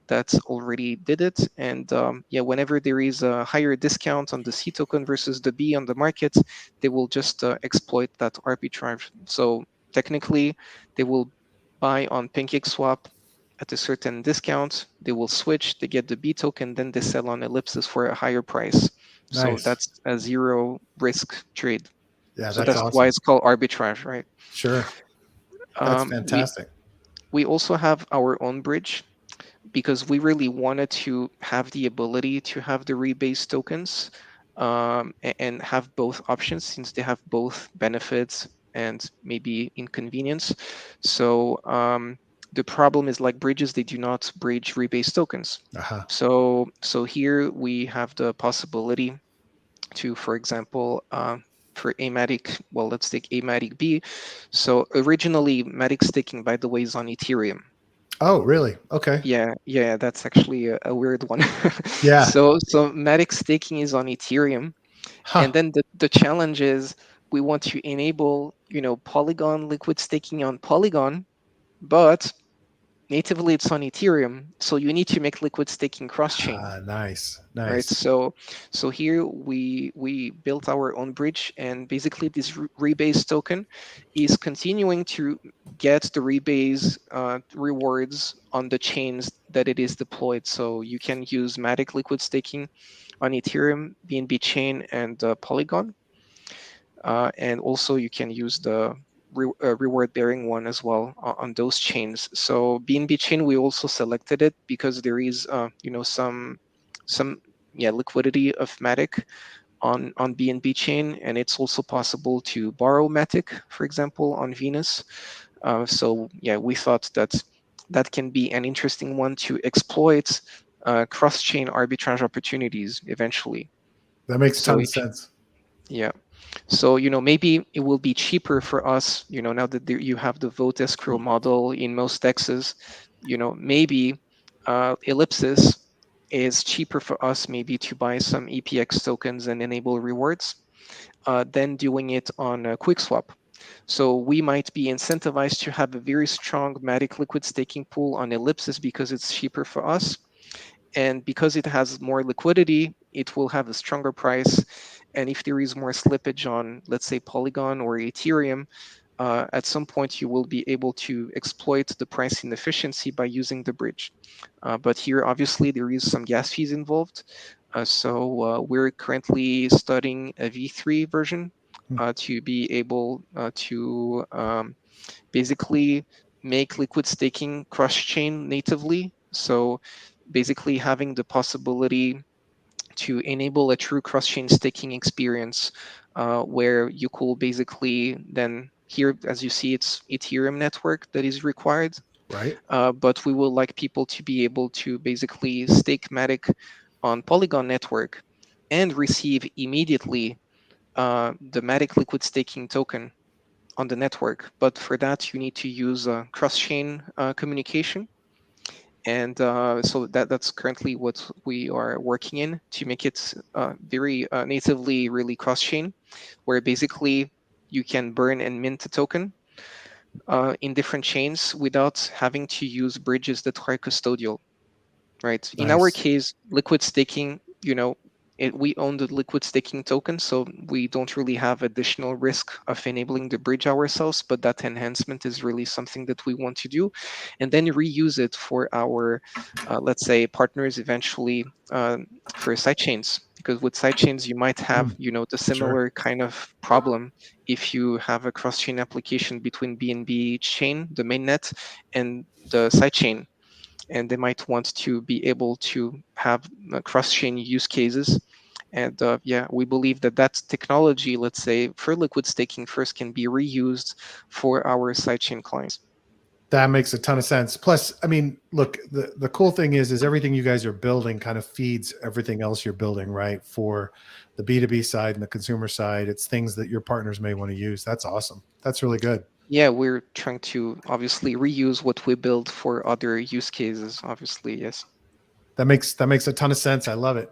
that already did it. And whenever there is a higher discount on the C token versus the B on the market, they will just exploit that arbitrage. So technically, they will buy on PancakeSwap at a certain discount, they will switch, they get the B token, then they sell on Ellipsis for a higher price. So Nice. that's a zero risk trade. Yeah, So that's that's awesome. why it's called arbitrage, right? Sure. That's fantastic. We also have our own bridge because we really wanted to have the ability to have the rebase tokens and have both options, since they have both benefits and maybe inconvenience. So the problem is, like bridges, they do not bridge rebase tokens. So here we have the possibility to, for example, for Amatic, well, let's take Amatic B. So originally, Matic staking, by the way, is on Ethereum. Oh, really? Okay. Yeah, that's actually a weird one. Yeah. So Matic staking is on Ethereum, and then the challenge is we want to enable, Polygon liquid staking on Polygon, but natively it's on Ethereum, so you need to make liquid staking cross-chain. Nice, Right, nice. so here we built our own bridge, and basically this rebase token is continuing to get the rebase rewards on the chains that it is deployed. So you can use Matic liquid staking on Ethereum, BNB chain, and Polygon, and also you can use the reward bearing one as well on those chains. So BNB chain, we also selected it because there is some liquidity of Matic on BNB chain, and it's also possible to borrow Matic, for example, on Venus. So yeah, we thought that that can be an interesting one to exploit cross-chain arbitrage opportunities eventually. That makes a So ton of sense. yeah, so maybe it will be cheaper for us. Now that you have the vote escrow model in most DEXs, maybe Ellipsis is cheaper for us maybe to buy some EPX tokens and enable rewards than doing it on QuickSwap. So we might be incentivized to have a very strong Matic liquid staking pool on Ellipsis because it's cheaper for us. And because it has more liquidity, it will have a stronger price. And if there is more slippage on, let's say, Polygon or Ethereum, at some point you will be able to exploit the price inefficiency by using the bridge. But here, obviously, there is some gas fees involved. So we're currently studying a V3 version to be able to basically make liquid staking cross-chain natively. So basically having the possibility to enable a true cross-chain staking experience where you could basically then here, as you see, it's Ethereum network that is required. Right. But we would like people to be able to basically stake Matic on Polygon network and receive immediately the Matic liquid staking token on the network. But for that, you need to use cross-chain communication. And so that's currently what we are working in to make it very natively really cross-chain, where basically you can burn and mint a token in different chains without having to use bridges that are custodial, right? In our Nice. case, liquid staking, we own the liquid staking token, so we don't really have additional risk of enabling the bridge ourselves, but that enhancement is really something that we want to do, and then reuse it for our, let's say, partners eventually for sidechains. Because with sidechains, you might have, the Sure. similar kind of problem if you have a cross-chain application between BNB chain, the mainnet, and the sidechain, and they might want to be able to have cross-chain use cases. And yeah, we believe that that technology, let's say, for liquid staking first, can be reused for our sidechain clients. That makes a ton of sense. Plus, I mean, look, the cool thing is everything you guys are building kind of feeds everything else you're building, right? For the B2B side and the consumer side, it's things that your partners may want to use. That's awesome. That's really good. Yeah, we're trying to obviously reuse what we build for other use cases, obviously, yes. That makes a ton of sense. I love it.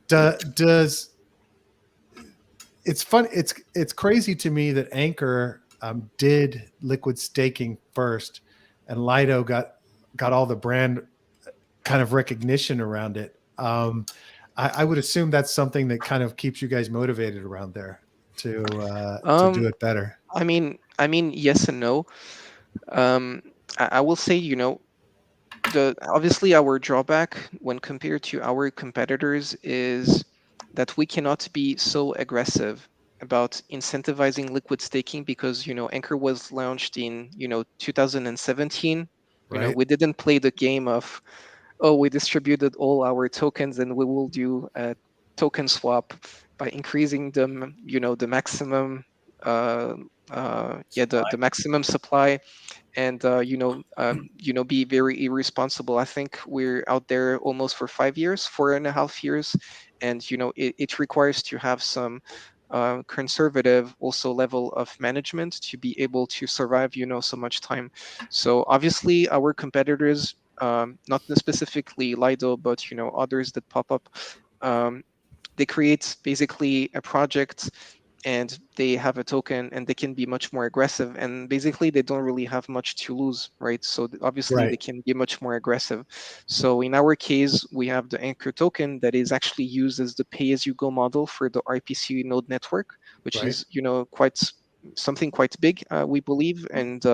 Does it's fun? It's crazy to me that Ankr did liquid staking first, and Lido got all the brand kind of recognition around it. I would assume that's something that kind of keeps you guys motivated around there to do Um, it better. I mean, yes and no. I will say, the obviously our drawback when compared to our competitors is that we cannot be so aggressive about incentivizing liquid staking because Ankr was launched in 2017. Right. We didn't play the game of, oh, we distributed all our tokens and we will do a token swap by increasing them, the maximum the maximum supply, and be very irresponsible. I think we're out there almost for 5 years, 4.5 years, and it requires to have some conservative also level of management to be able to survive so much time. So obviously our competitors, not specifically Lido, but others that pop up, they create basically a project and they have a token and they can be much more aggressive, and basically they don't really have much to lose, right? So obviously they can be much more aggressive. So in our case, we have the Ankr token that is actually used as the pay-as-you-go model for the RPC node network, which is, you know, quite something quite big, we believe, and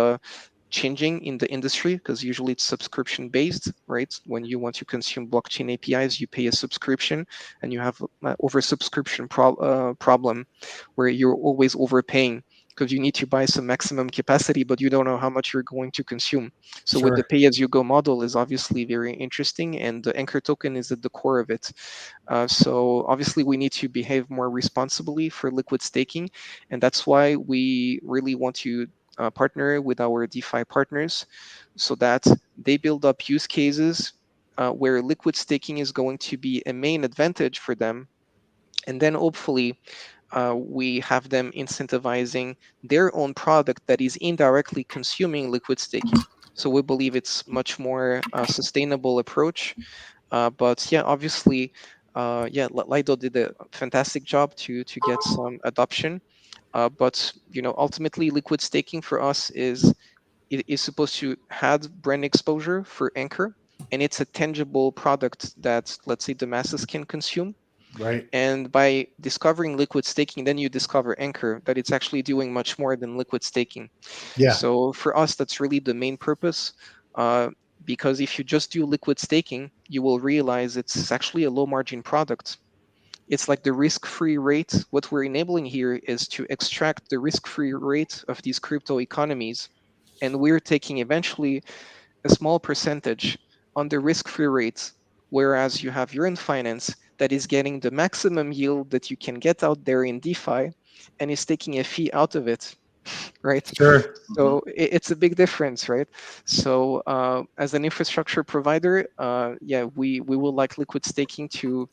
changing in the industry, because usually it's subscription based, right? When you want to consume blockchain APIs, you pay a subscription, and you have oversubscription problem where you're always overpaying because you need to buy some maximum capacity, but you don't know how much you're going to consume. So with the pay-as-you-go model is obviously very interesting, and the Ankr token is at the core of it. So obviously we need to behave more responsibly for liquid staking, and that's why we really want to partner with our DeFi partners so that they build up use cases where liquid staking is going to be a main advantage for them. And then hopefully we have them incentivizing their own product that is indirectly consuming liquid staking. So we believe it's much more sustainable approach. But yeah, obviously, Lido did a fantastic job to get some adoption. But you know, ultimately, liquid staking for us is supposed to have brand exposure for Ankr, and it's a tangible product that, let's say, the masses can consume. Right. And by discovering liquid staking, then you discover Ankr, that it's actually doing much more than liquid staking. Yeah. So for us, that's really the main purpose. Because if you just do liquid staking, you will realize it's actually a low margin product. It's like the risk-free rate. What we're enabling here is to extract the risk-free rate of these crypto economies. And we're taking eventually a small percentage on the risk-free rate, whereas you have your own finance that is getting the maximum yield that you can get out there in DeFi and is taking a fee out of it, right? Sure. So it's a big difference, right? So as an infrastructure provider, yeah, we will like liquid staking to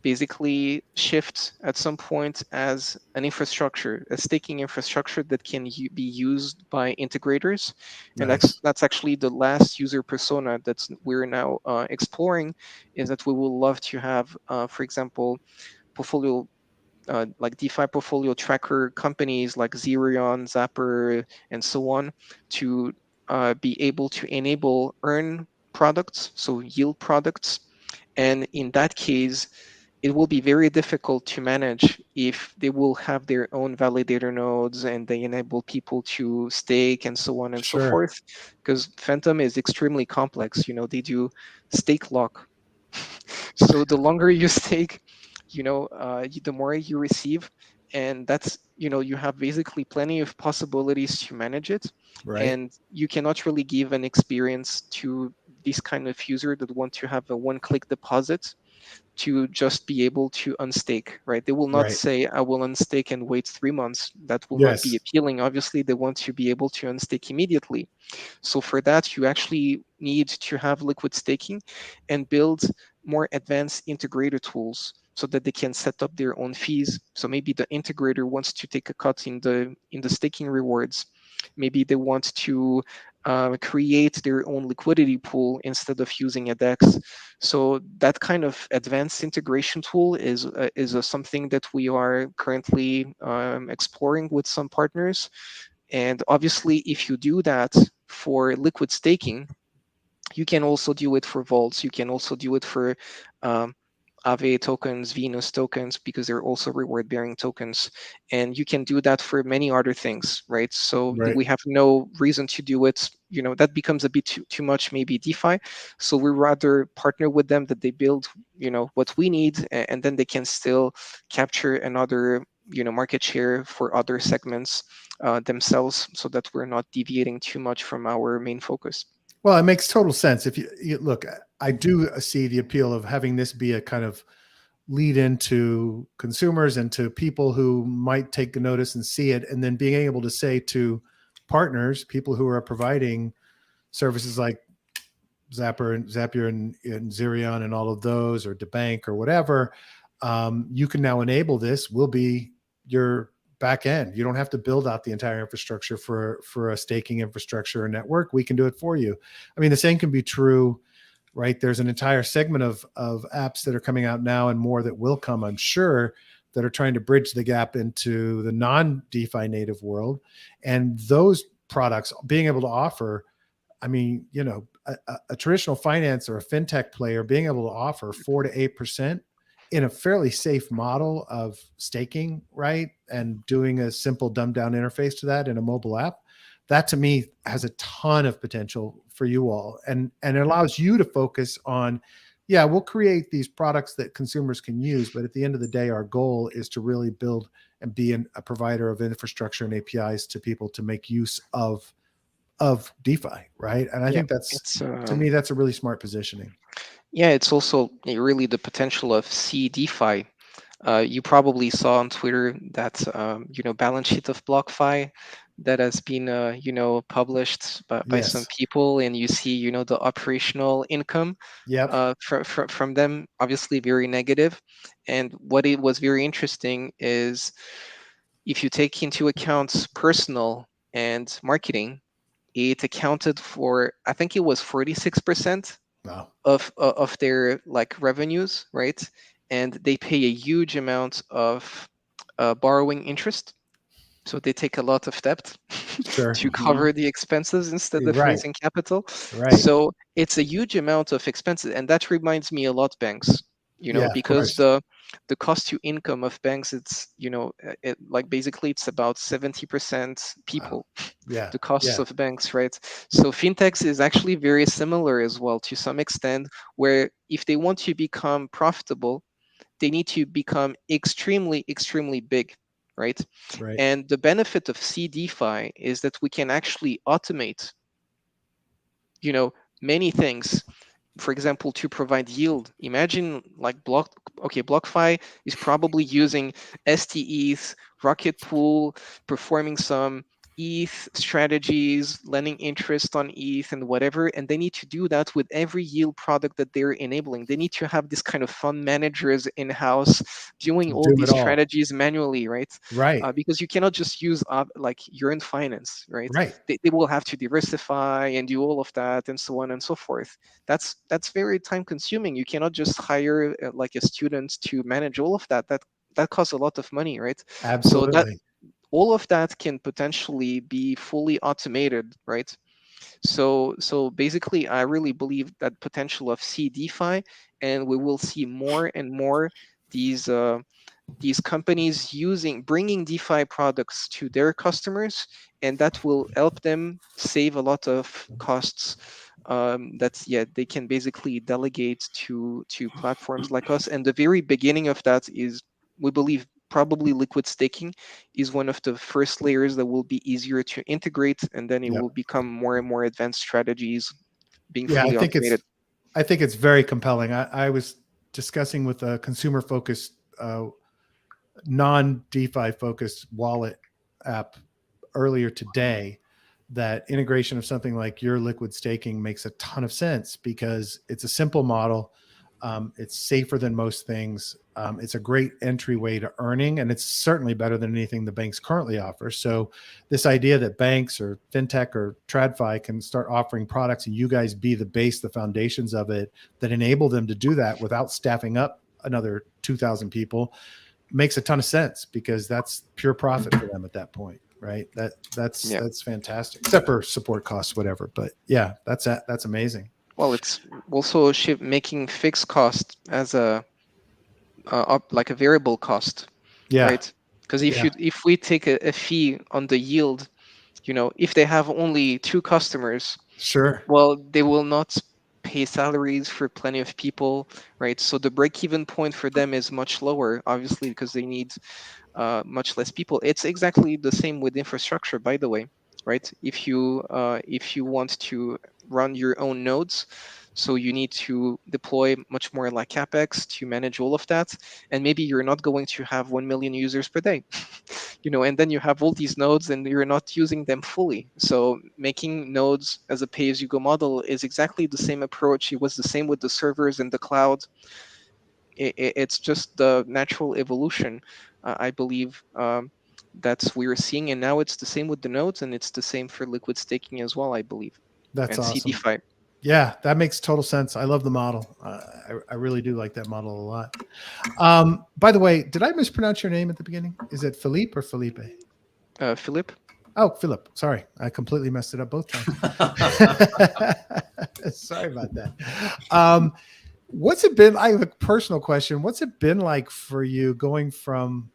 basically shift at some point as an infrastructure, a staking infrastructure that can be used by integrators. And Nice. that's actually the last user persona that we're now exploring, is that we will love to have, for example, portfolio like DeFi portfolio tracker companies like Xerion, Zapper, and so on, to be able to enable earn products, so yield products. And in that case, it will be very difficult to manage if they will have their own validator nodes and they enable people to stake and so on and so Sure. forth. Because Fantom is extremely complex. You know, they do stake lock. So the longer you stake, you know, the more you receive. And that's, you know, you have basically plenty of possibilities to manage it. Right. And you cannot really give an experience to this kind of user that want to have a one-click deposit to just be able to unstake, right? They will not Right. say, I will unstake and wait 3 months. That will not be Yes. appealing. Obviously, they want to be able to unstake immediately. So for that, you actually need to have liquid staking and build more advanced integrator tools so that they can set up their own fees. So maybe the integrator wants to take a cut in the staking rewards. Maybe they want to create their own liquidity pool instead of using a DEX. So that kind of advanced integration tool is something that we are currently exploring with some partners. And obviously, if you do that for liquid staking, you can also do it for vaults. You can also do it for um, Aave tokens, Venus tokens, because they're also reward-bearing tokens. And you can do that for many other things, right? So Right. we have no reason to do it. You know, that becomes a bit too much, maybe DeFi. So we rather partner with them that they build, you know, what we need, and then they can still capture another, you know, market share for other segments themselves, so that we're not deviating too much from our main focus. Well, it makes total sense. If you look, I do see the appeal of having this be a kind of lead into consumers and to people who might take a notice and see it, and then being able to say to partners, people who are providing services like Zapier and Xerion and all of those, or DeBank or whatever, you can now enable this. Will be your back end. You don't have to build out the entire infrastructure for a staking infrastructure or network. We can do it for you. I mean, the same can be true, right? There's an entire segment of apps that are coming out now and more that will come, I'm sure, that are trying to bridge the gap into the non-DeFi native world. And those products being able to offer, I mean, you know, a traditional finance or a fintech player being able to offer 4 to 8% in a fairly safe model of staking, right? And doing a simple dumbed down interface to that in a mobile app, that to me has a ton of potential for you all. And it allows you to focus on, yeah, we'll create these products that consumers can use, but at the end of the day, our goal is to really build and be a provider of infrastructure and APIs to people to make use of DeFi, right? And I think that's, to me, that's a really smart positioning. Yeah, it's also really the potential of C DeFi. You probably saw on Twitter that balance sheet of BlockFi that has been published by some Yes. people, and you see the operational income Yep. from them, obviously very negative. And what it was very interesting is if you take into account personal and marketing, it accounted for, I think it was 46% Wow. of their like revenues, right? And they pay a huge amount of borrowing interest, so they take a lot of debt Sure. to cover the expenses instead of Right. raising capital. Right. So it's a huge amount of expenses, and that reminds me a lot banks, Yeah, of because course. the cost to income of banks, it's like basically it's about 70% Wow. people, Yeah. the costs Yeah. of banks, right? So fintechs is actually very similar as well to some extent, where if they want to become profitable, they need to become extremely, extremely big, right? Right. And the benefit of C DeFi is that we can actually automate, many things. For example, to provide yield. Imagine like BlockFi is probably using STETH, Rocket Pool, performing some ETH strategies, lending interest on ETH and whatever, and they need to do that with every yield product that they're enabling. They need to have this kind of fund managers in-house doing To all do it these all. strategies manually, right? Right. Because you cannot just use like Yearn Finance, right? Right. They will have to diversify and do all of that and so on and so forth. That's very time consuming. You cannot just hire like a student to manage all of that. That costs a lot of money, right? So that Absolutely. all of that can potentially be fully automated, right? So basically, I really believe that potential of C DeFi, and we will see more and more these companies bringing DeFi products to their customers, and that will help them save a lot of costs. They can basically delegate to platforms like us. And the very beginning of that is, we believe, probably liquid staking is one of the first layers that will be easier to integrate, and then it Yep. will become more and more advanced strategies being Yeah, fully automated. I think it's very compelling. I was discussing with a consumer focused, non DeFi focused wallet app earlier today that integration of something like your liquid staking makes a ton of sense because it's a simple model. It's safer than most things. It's a great entryway to earning, and it's certainly better than anything the banks currently offer. So this idea that banks or fintech or TradFi can start offering products and you guys be the base, the foundations of it that enable them to do that without staffing up another 2,000 people makes a ton of sense because that's pure profit for them at that point, right? That's fantastic, except for support costs, whatever. But yeah, that's amazing. Well, it's also making fixed cost as like a variable cost, Yeah, right? Because yeah, if we take a fee on the yield, if they have only 2 customers, sure. well, they will not pay salaries for plenty of people, right? So the break-even point for them is much lower, obviously, because they need much less people. It's exactly the same with infrastructure, by the way, right? If you want to run your own nodes, so you need to deploy much more like CapEx to manage all of that, and maybe you're not going to have 1 million users per day, and then you have all these nodes and you're not using them fully. So making nodes as a pay-as-you-go model is exactly the same approach. It was the same with the servers and the cloud. It's just the natural evolution, I believe, that we're seeing. And now it's the same with the nodes, and it's the same for liquid staking as well, I believe, That's and awesome. CDFI. Yeah, that makes total sense. I love the model. I really do like that model a lot. By the way, did I mispronounce your name at the beginning? Is it Philippe or Felipe? Filipe? Oh, Philip. Sorry, I completely messed it up both times. Sorry about that. What's it been? I have a personal question. What's it been like for you going from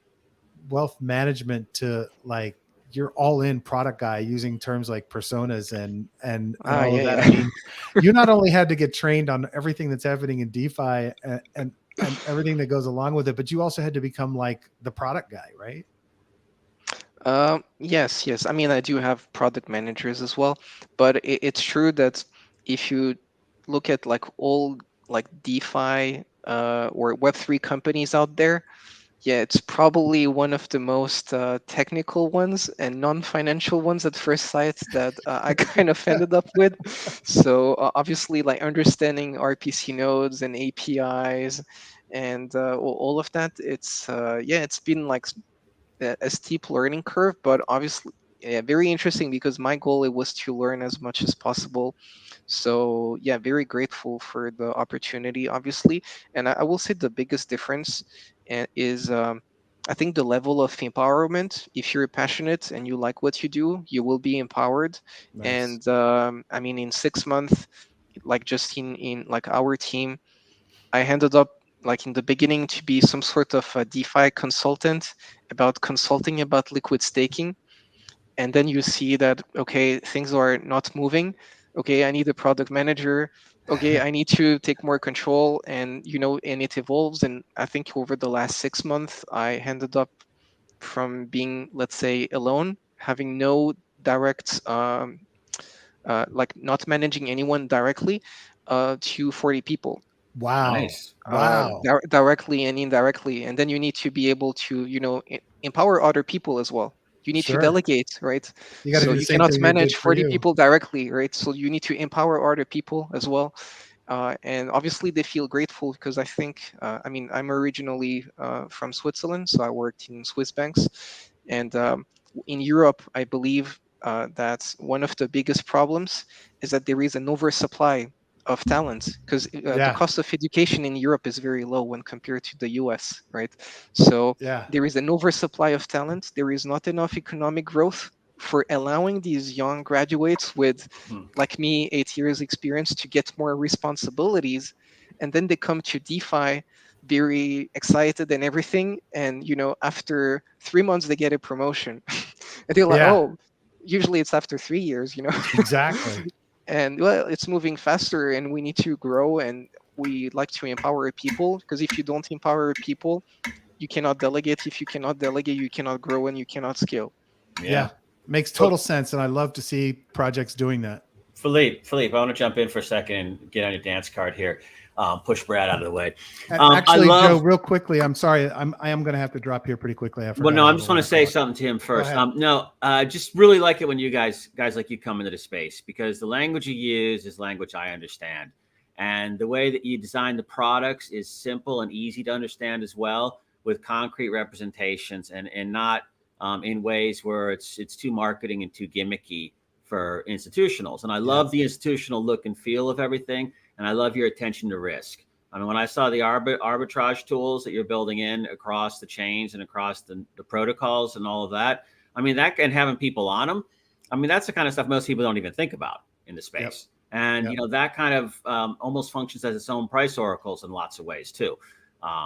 wealth management to like you're all in product guy using terms like personas and all of Yeah, that? I yeah. mean, you not only had to get trained on everything that's happening in DeFi and everything that goes along with it, but you also had to become like the product guy, right? Yes, yes. I mean, I do have product managers as well, but it's true that if you look at like all like DeFi or Web3 companies out there, yeah, it's probably one of the most technical ones and non-financial ones at first sight that I kind of ended up with. So obviously, like understanding RPC nodes and APIs and all of that, it's yeah, it's been like a steep learning curve, but obviously, yeah, very interesting because my goal it was to learn as much as possible. So yeah, very grateful for the opportunity, obviously. And I will say the biggest difference is I think the level of empowerment. If you're passionate and you like what you do, you will be empowered. Nice. And I mean, in 6 months, like just in like our team, I ended up like in the beginning to be some sort of a DeFi consultant about consulting about liquid staking. And then you see that, okay, things are not moving. Okay, I need a product manager. Okay, I need to take more control and, and it evolves. And I think over the last 6 months, I ended up from being, let's say, alone, having no direct, like not managing anyone directly, to 40 people Wow. Nice. Wow. directly and indirectly. And then you need to be able to empower other people as well. You need to Sure. delegate, right? You got to So do the you same cannot thing they manage did for 40 you. people directly, right? So you need to empower other people as well. And obviously they feel grateful because I think I mean, I'm originally from Switzerland, so I worked in Swiss banks. And in Europe, I believe that one of the biggest problems is that there is an oversupply of talent because the Yeah. cost of education in Europe is very low when compared to the US, right? So Yeah. there is an oversupply of talent. There is not enough economic growth for allowing these young graduates with, Hmm. like me, 8 years experience to get more responsibilities. And then they come to DeFi very excited and everything. And, after 3 months, they get a promotion. And they're like, Yeah. oh, usually it's after 3 years, Exactly. and well, it's moving faster and we need to grow and we like to empower people because if you don't empower people, you cannot delegate. If you cannot delegate, you cannot grow and you cannot scale. Yeah. Yeah. Makes Well, total sense. And I love to see projects doing that. Philippe, I want to jump in for a second and get on your dance card here. Push Brad out of the way. And I actually, Joe, love. real quickly, I'm sorry. I am going to have to drop here pretty quickly. I Well, forgot no, I I have a just want to 1 say o'clock. something to him Go first. ahead. No, just really like it when you guys like you come into the space because the language you use is language I understand, and the way that you design the products is simple and easy to understand as well, with concrete representations and not in ways where it's too marketing and too gimmicky for institutionals. And I Yeah. love the institutional look and feel of everything, and I love your attention to risk. I mean, when I saw the arbitrage tools that you're building in across the chains and across the protocols and all of that, I mean, that and having people on them, I mean, that's the kind of stuff most people don't even think about in the Yep. space. And, Yep. that kind of almost functions as its own price oracles in lots of ways, too.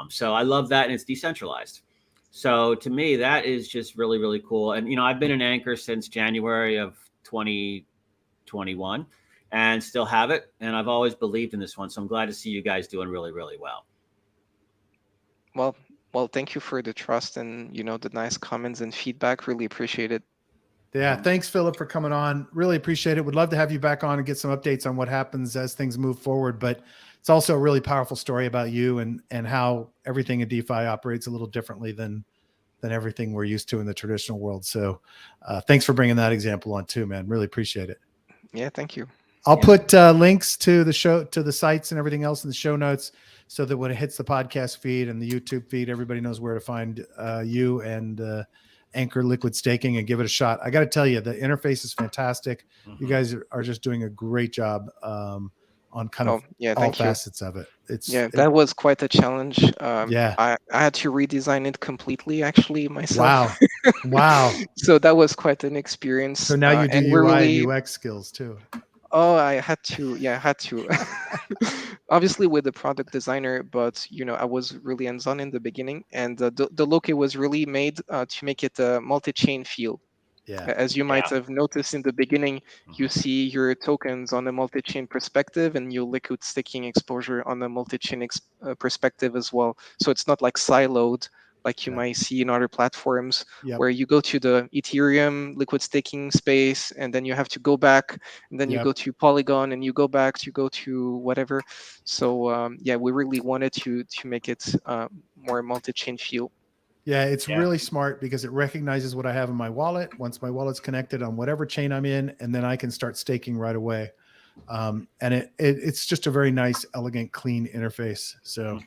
So I love that. And it's decentralized. So to me, that is just really, really cool. And, I've been an Ankr since January of 2021 and still have it. And I've always believed in this one. So I'm glad to see you guys doing really, really well. Well, well, thank you for the trust and the nice comments and feedback. Really appreciate it. Yeah. Thanks, Philip, for coming on. Really appreciate it. Would love to have you back on and get some updates on what happens as things move forward. But it's also a really powerful story about you and how everything in DeFi operates a little differently than everything we're used to in the traditional world. So thanks for bringing that example on too, man. Really appreciate it. Yeah, thank you. I'll put links to the show, to the sites and everything else in the show notes so that when it hits the podcast feed and the YouTube feed, everybody knows where to find you and Ankr Liquid Staking and give it a shot. I got to tell you, the interface is fantastic. You guys are just doing a great job on kind of yeah, all thank you. facets of it. That was quite a challenge. Yeah. I had to redesign it completely actually myself. Wow. Wow. So that was quite an experience. So now you do and UI and UX skills too. Oh, I had to. Yeah, I had to. Obviously with the product designer, but I was really hands-on in the beginning, and the look was really made to make it a multi-chain feel. Yeah. As you might have noticed in the beginning, you see your tokens on a multi-chain perspective and your liquid staking exposure on a multi-chain perspective as well. So it's not like siloed like you might see in other platforms, where you go to the Ethereum liquid staking space and then you have to go back, and then you go to Polygon and you go back to go to whatever. So yeah, we really wanted to make it more multi-chain feel. Yeah, it's really smart because it recognizes what I have in my wallet. Once my wallet's connected on whatever chain I'm in, and then I can start staking right away. And it's just a very nice, elegant, clean interface. So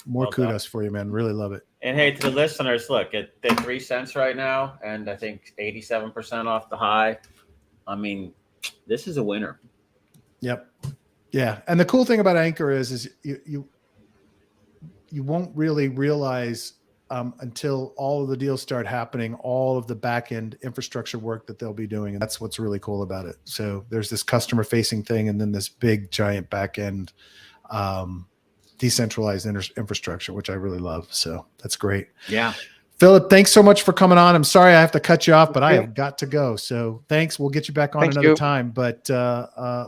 more kudos for you, man. Really love it. And hey, to the listeners, look, they're 3 cents right now, and I think 87% off the high. I mean, this is a winner. Yep. Yeah. And the cool thing about Ankr is you won't really realize until all of the deals start happening, all of the back end infrastructure work that they'll be doing. And that's what's really cool about it. So there's this customer facing thing, and then this big giant back end decentralized infrastructure, which I really love. So that's great. Yeah. Philip, thanks so much for coming on. I'm sorry I have to cut you off, but I have got to go. So thanks. We'll get you back on another time, but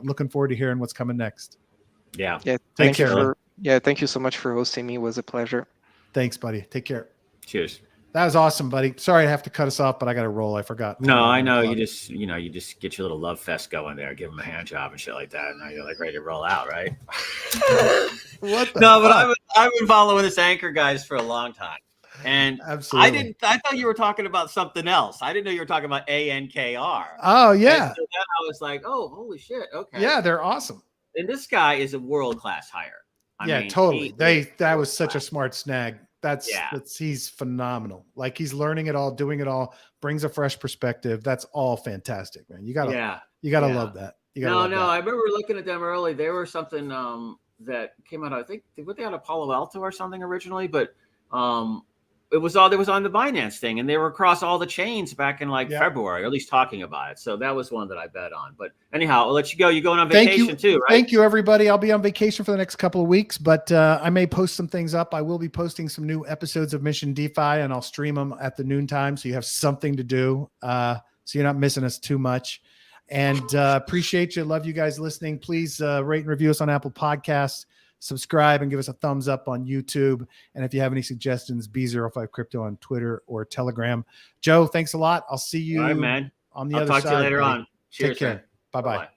looking forward to hearing what's coming next. Yeah. Take care. Thank you so much for hosting me. It was a pleasure. Thanks, buddy. Take care. Cheers. That was awesome, buddy. Sorry I have to cut us off, but I got to roll. I forgot. No, I know. You just get your little love fest going there, give them a hand job and shit like that, and now you're like ready to roll out, right? What the No, fuck? but I've been following this Ankr guys for a long time, and absolutely. I thought you were talking about something else. I didn't know you were talking about ANKR. Oh yeah. And so then I was like, oh, holy shit. Okay. Yeah, they're awesome. And this guy is a world-class hire. I mean, totally. That was such a smart snag. He's phenomenal. Like, he's learning it all, doing it all, brings a fresh perspective. That's all fantastic, man. You gotta love that. I remember looking at them early. They were something that came out. I think they out of Palo Alto or something originally, but it was on the Binance thing, and they were across all the chains back in February, or at least talking about it. So that was one that I bet on. But anyhow, I'll let you go. You're going on vacation too, right? Thank you, everybody. I'll be on vacation for the next couple of weeks, but I may post some things up. I will be posting some new episodes of Mission DeFi, and I'll stream them at the noontime, so you have something to do, so you're not missing us too much. And appreciate you. Love you guys listening. Please rate and review us on Apple Podcasts. Subscribe and give us a thumbs up on YouTube. And if you have any suggestions, B05 Crypto on Twitter or Telegram. Joe, thanks a lot. I'll see you all right, man. on the other side. I'll talk to you later on. Cheers. Take care. Bye-bye.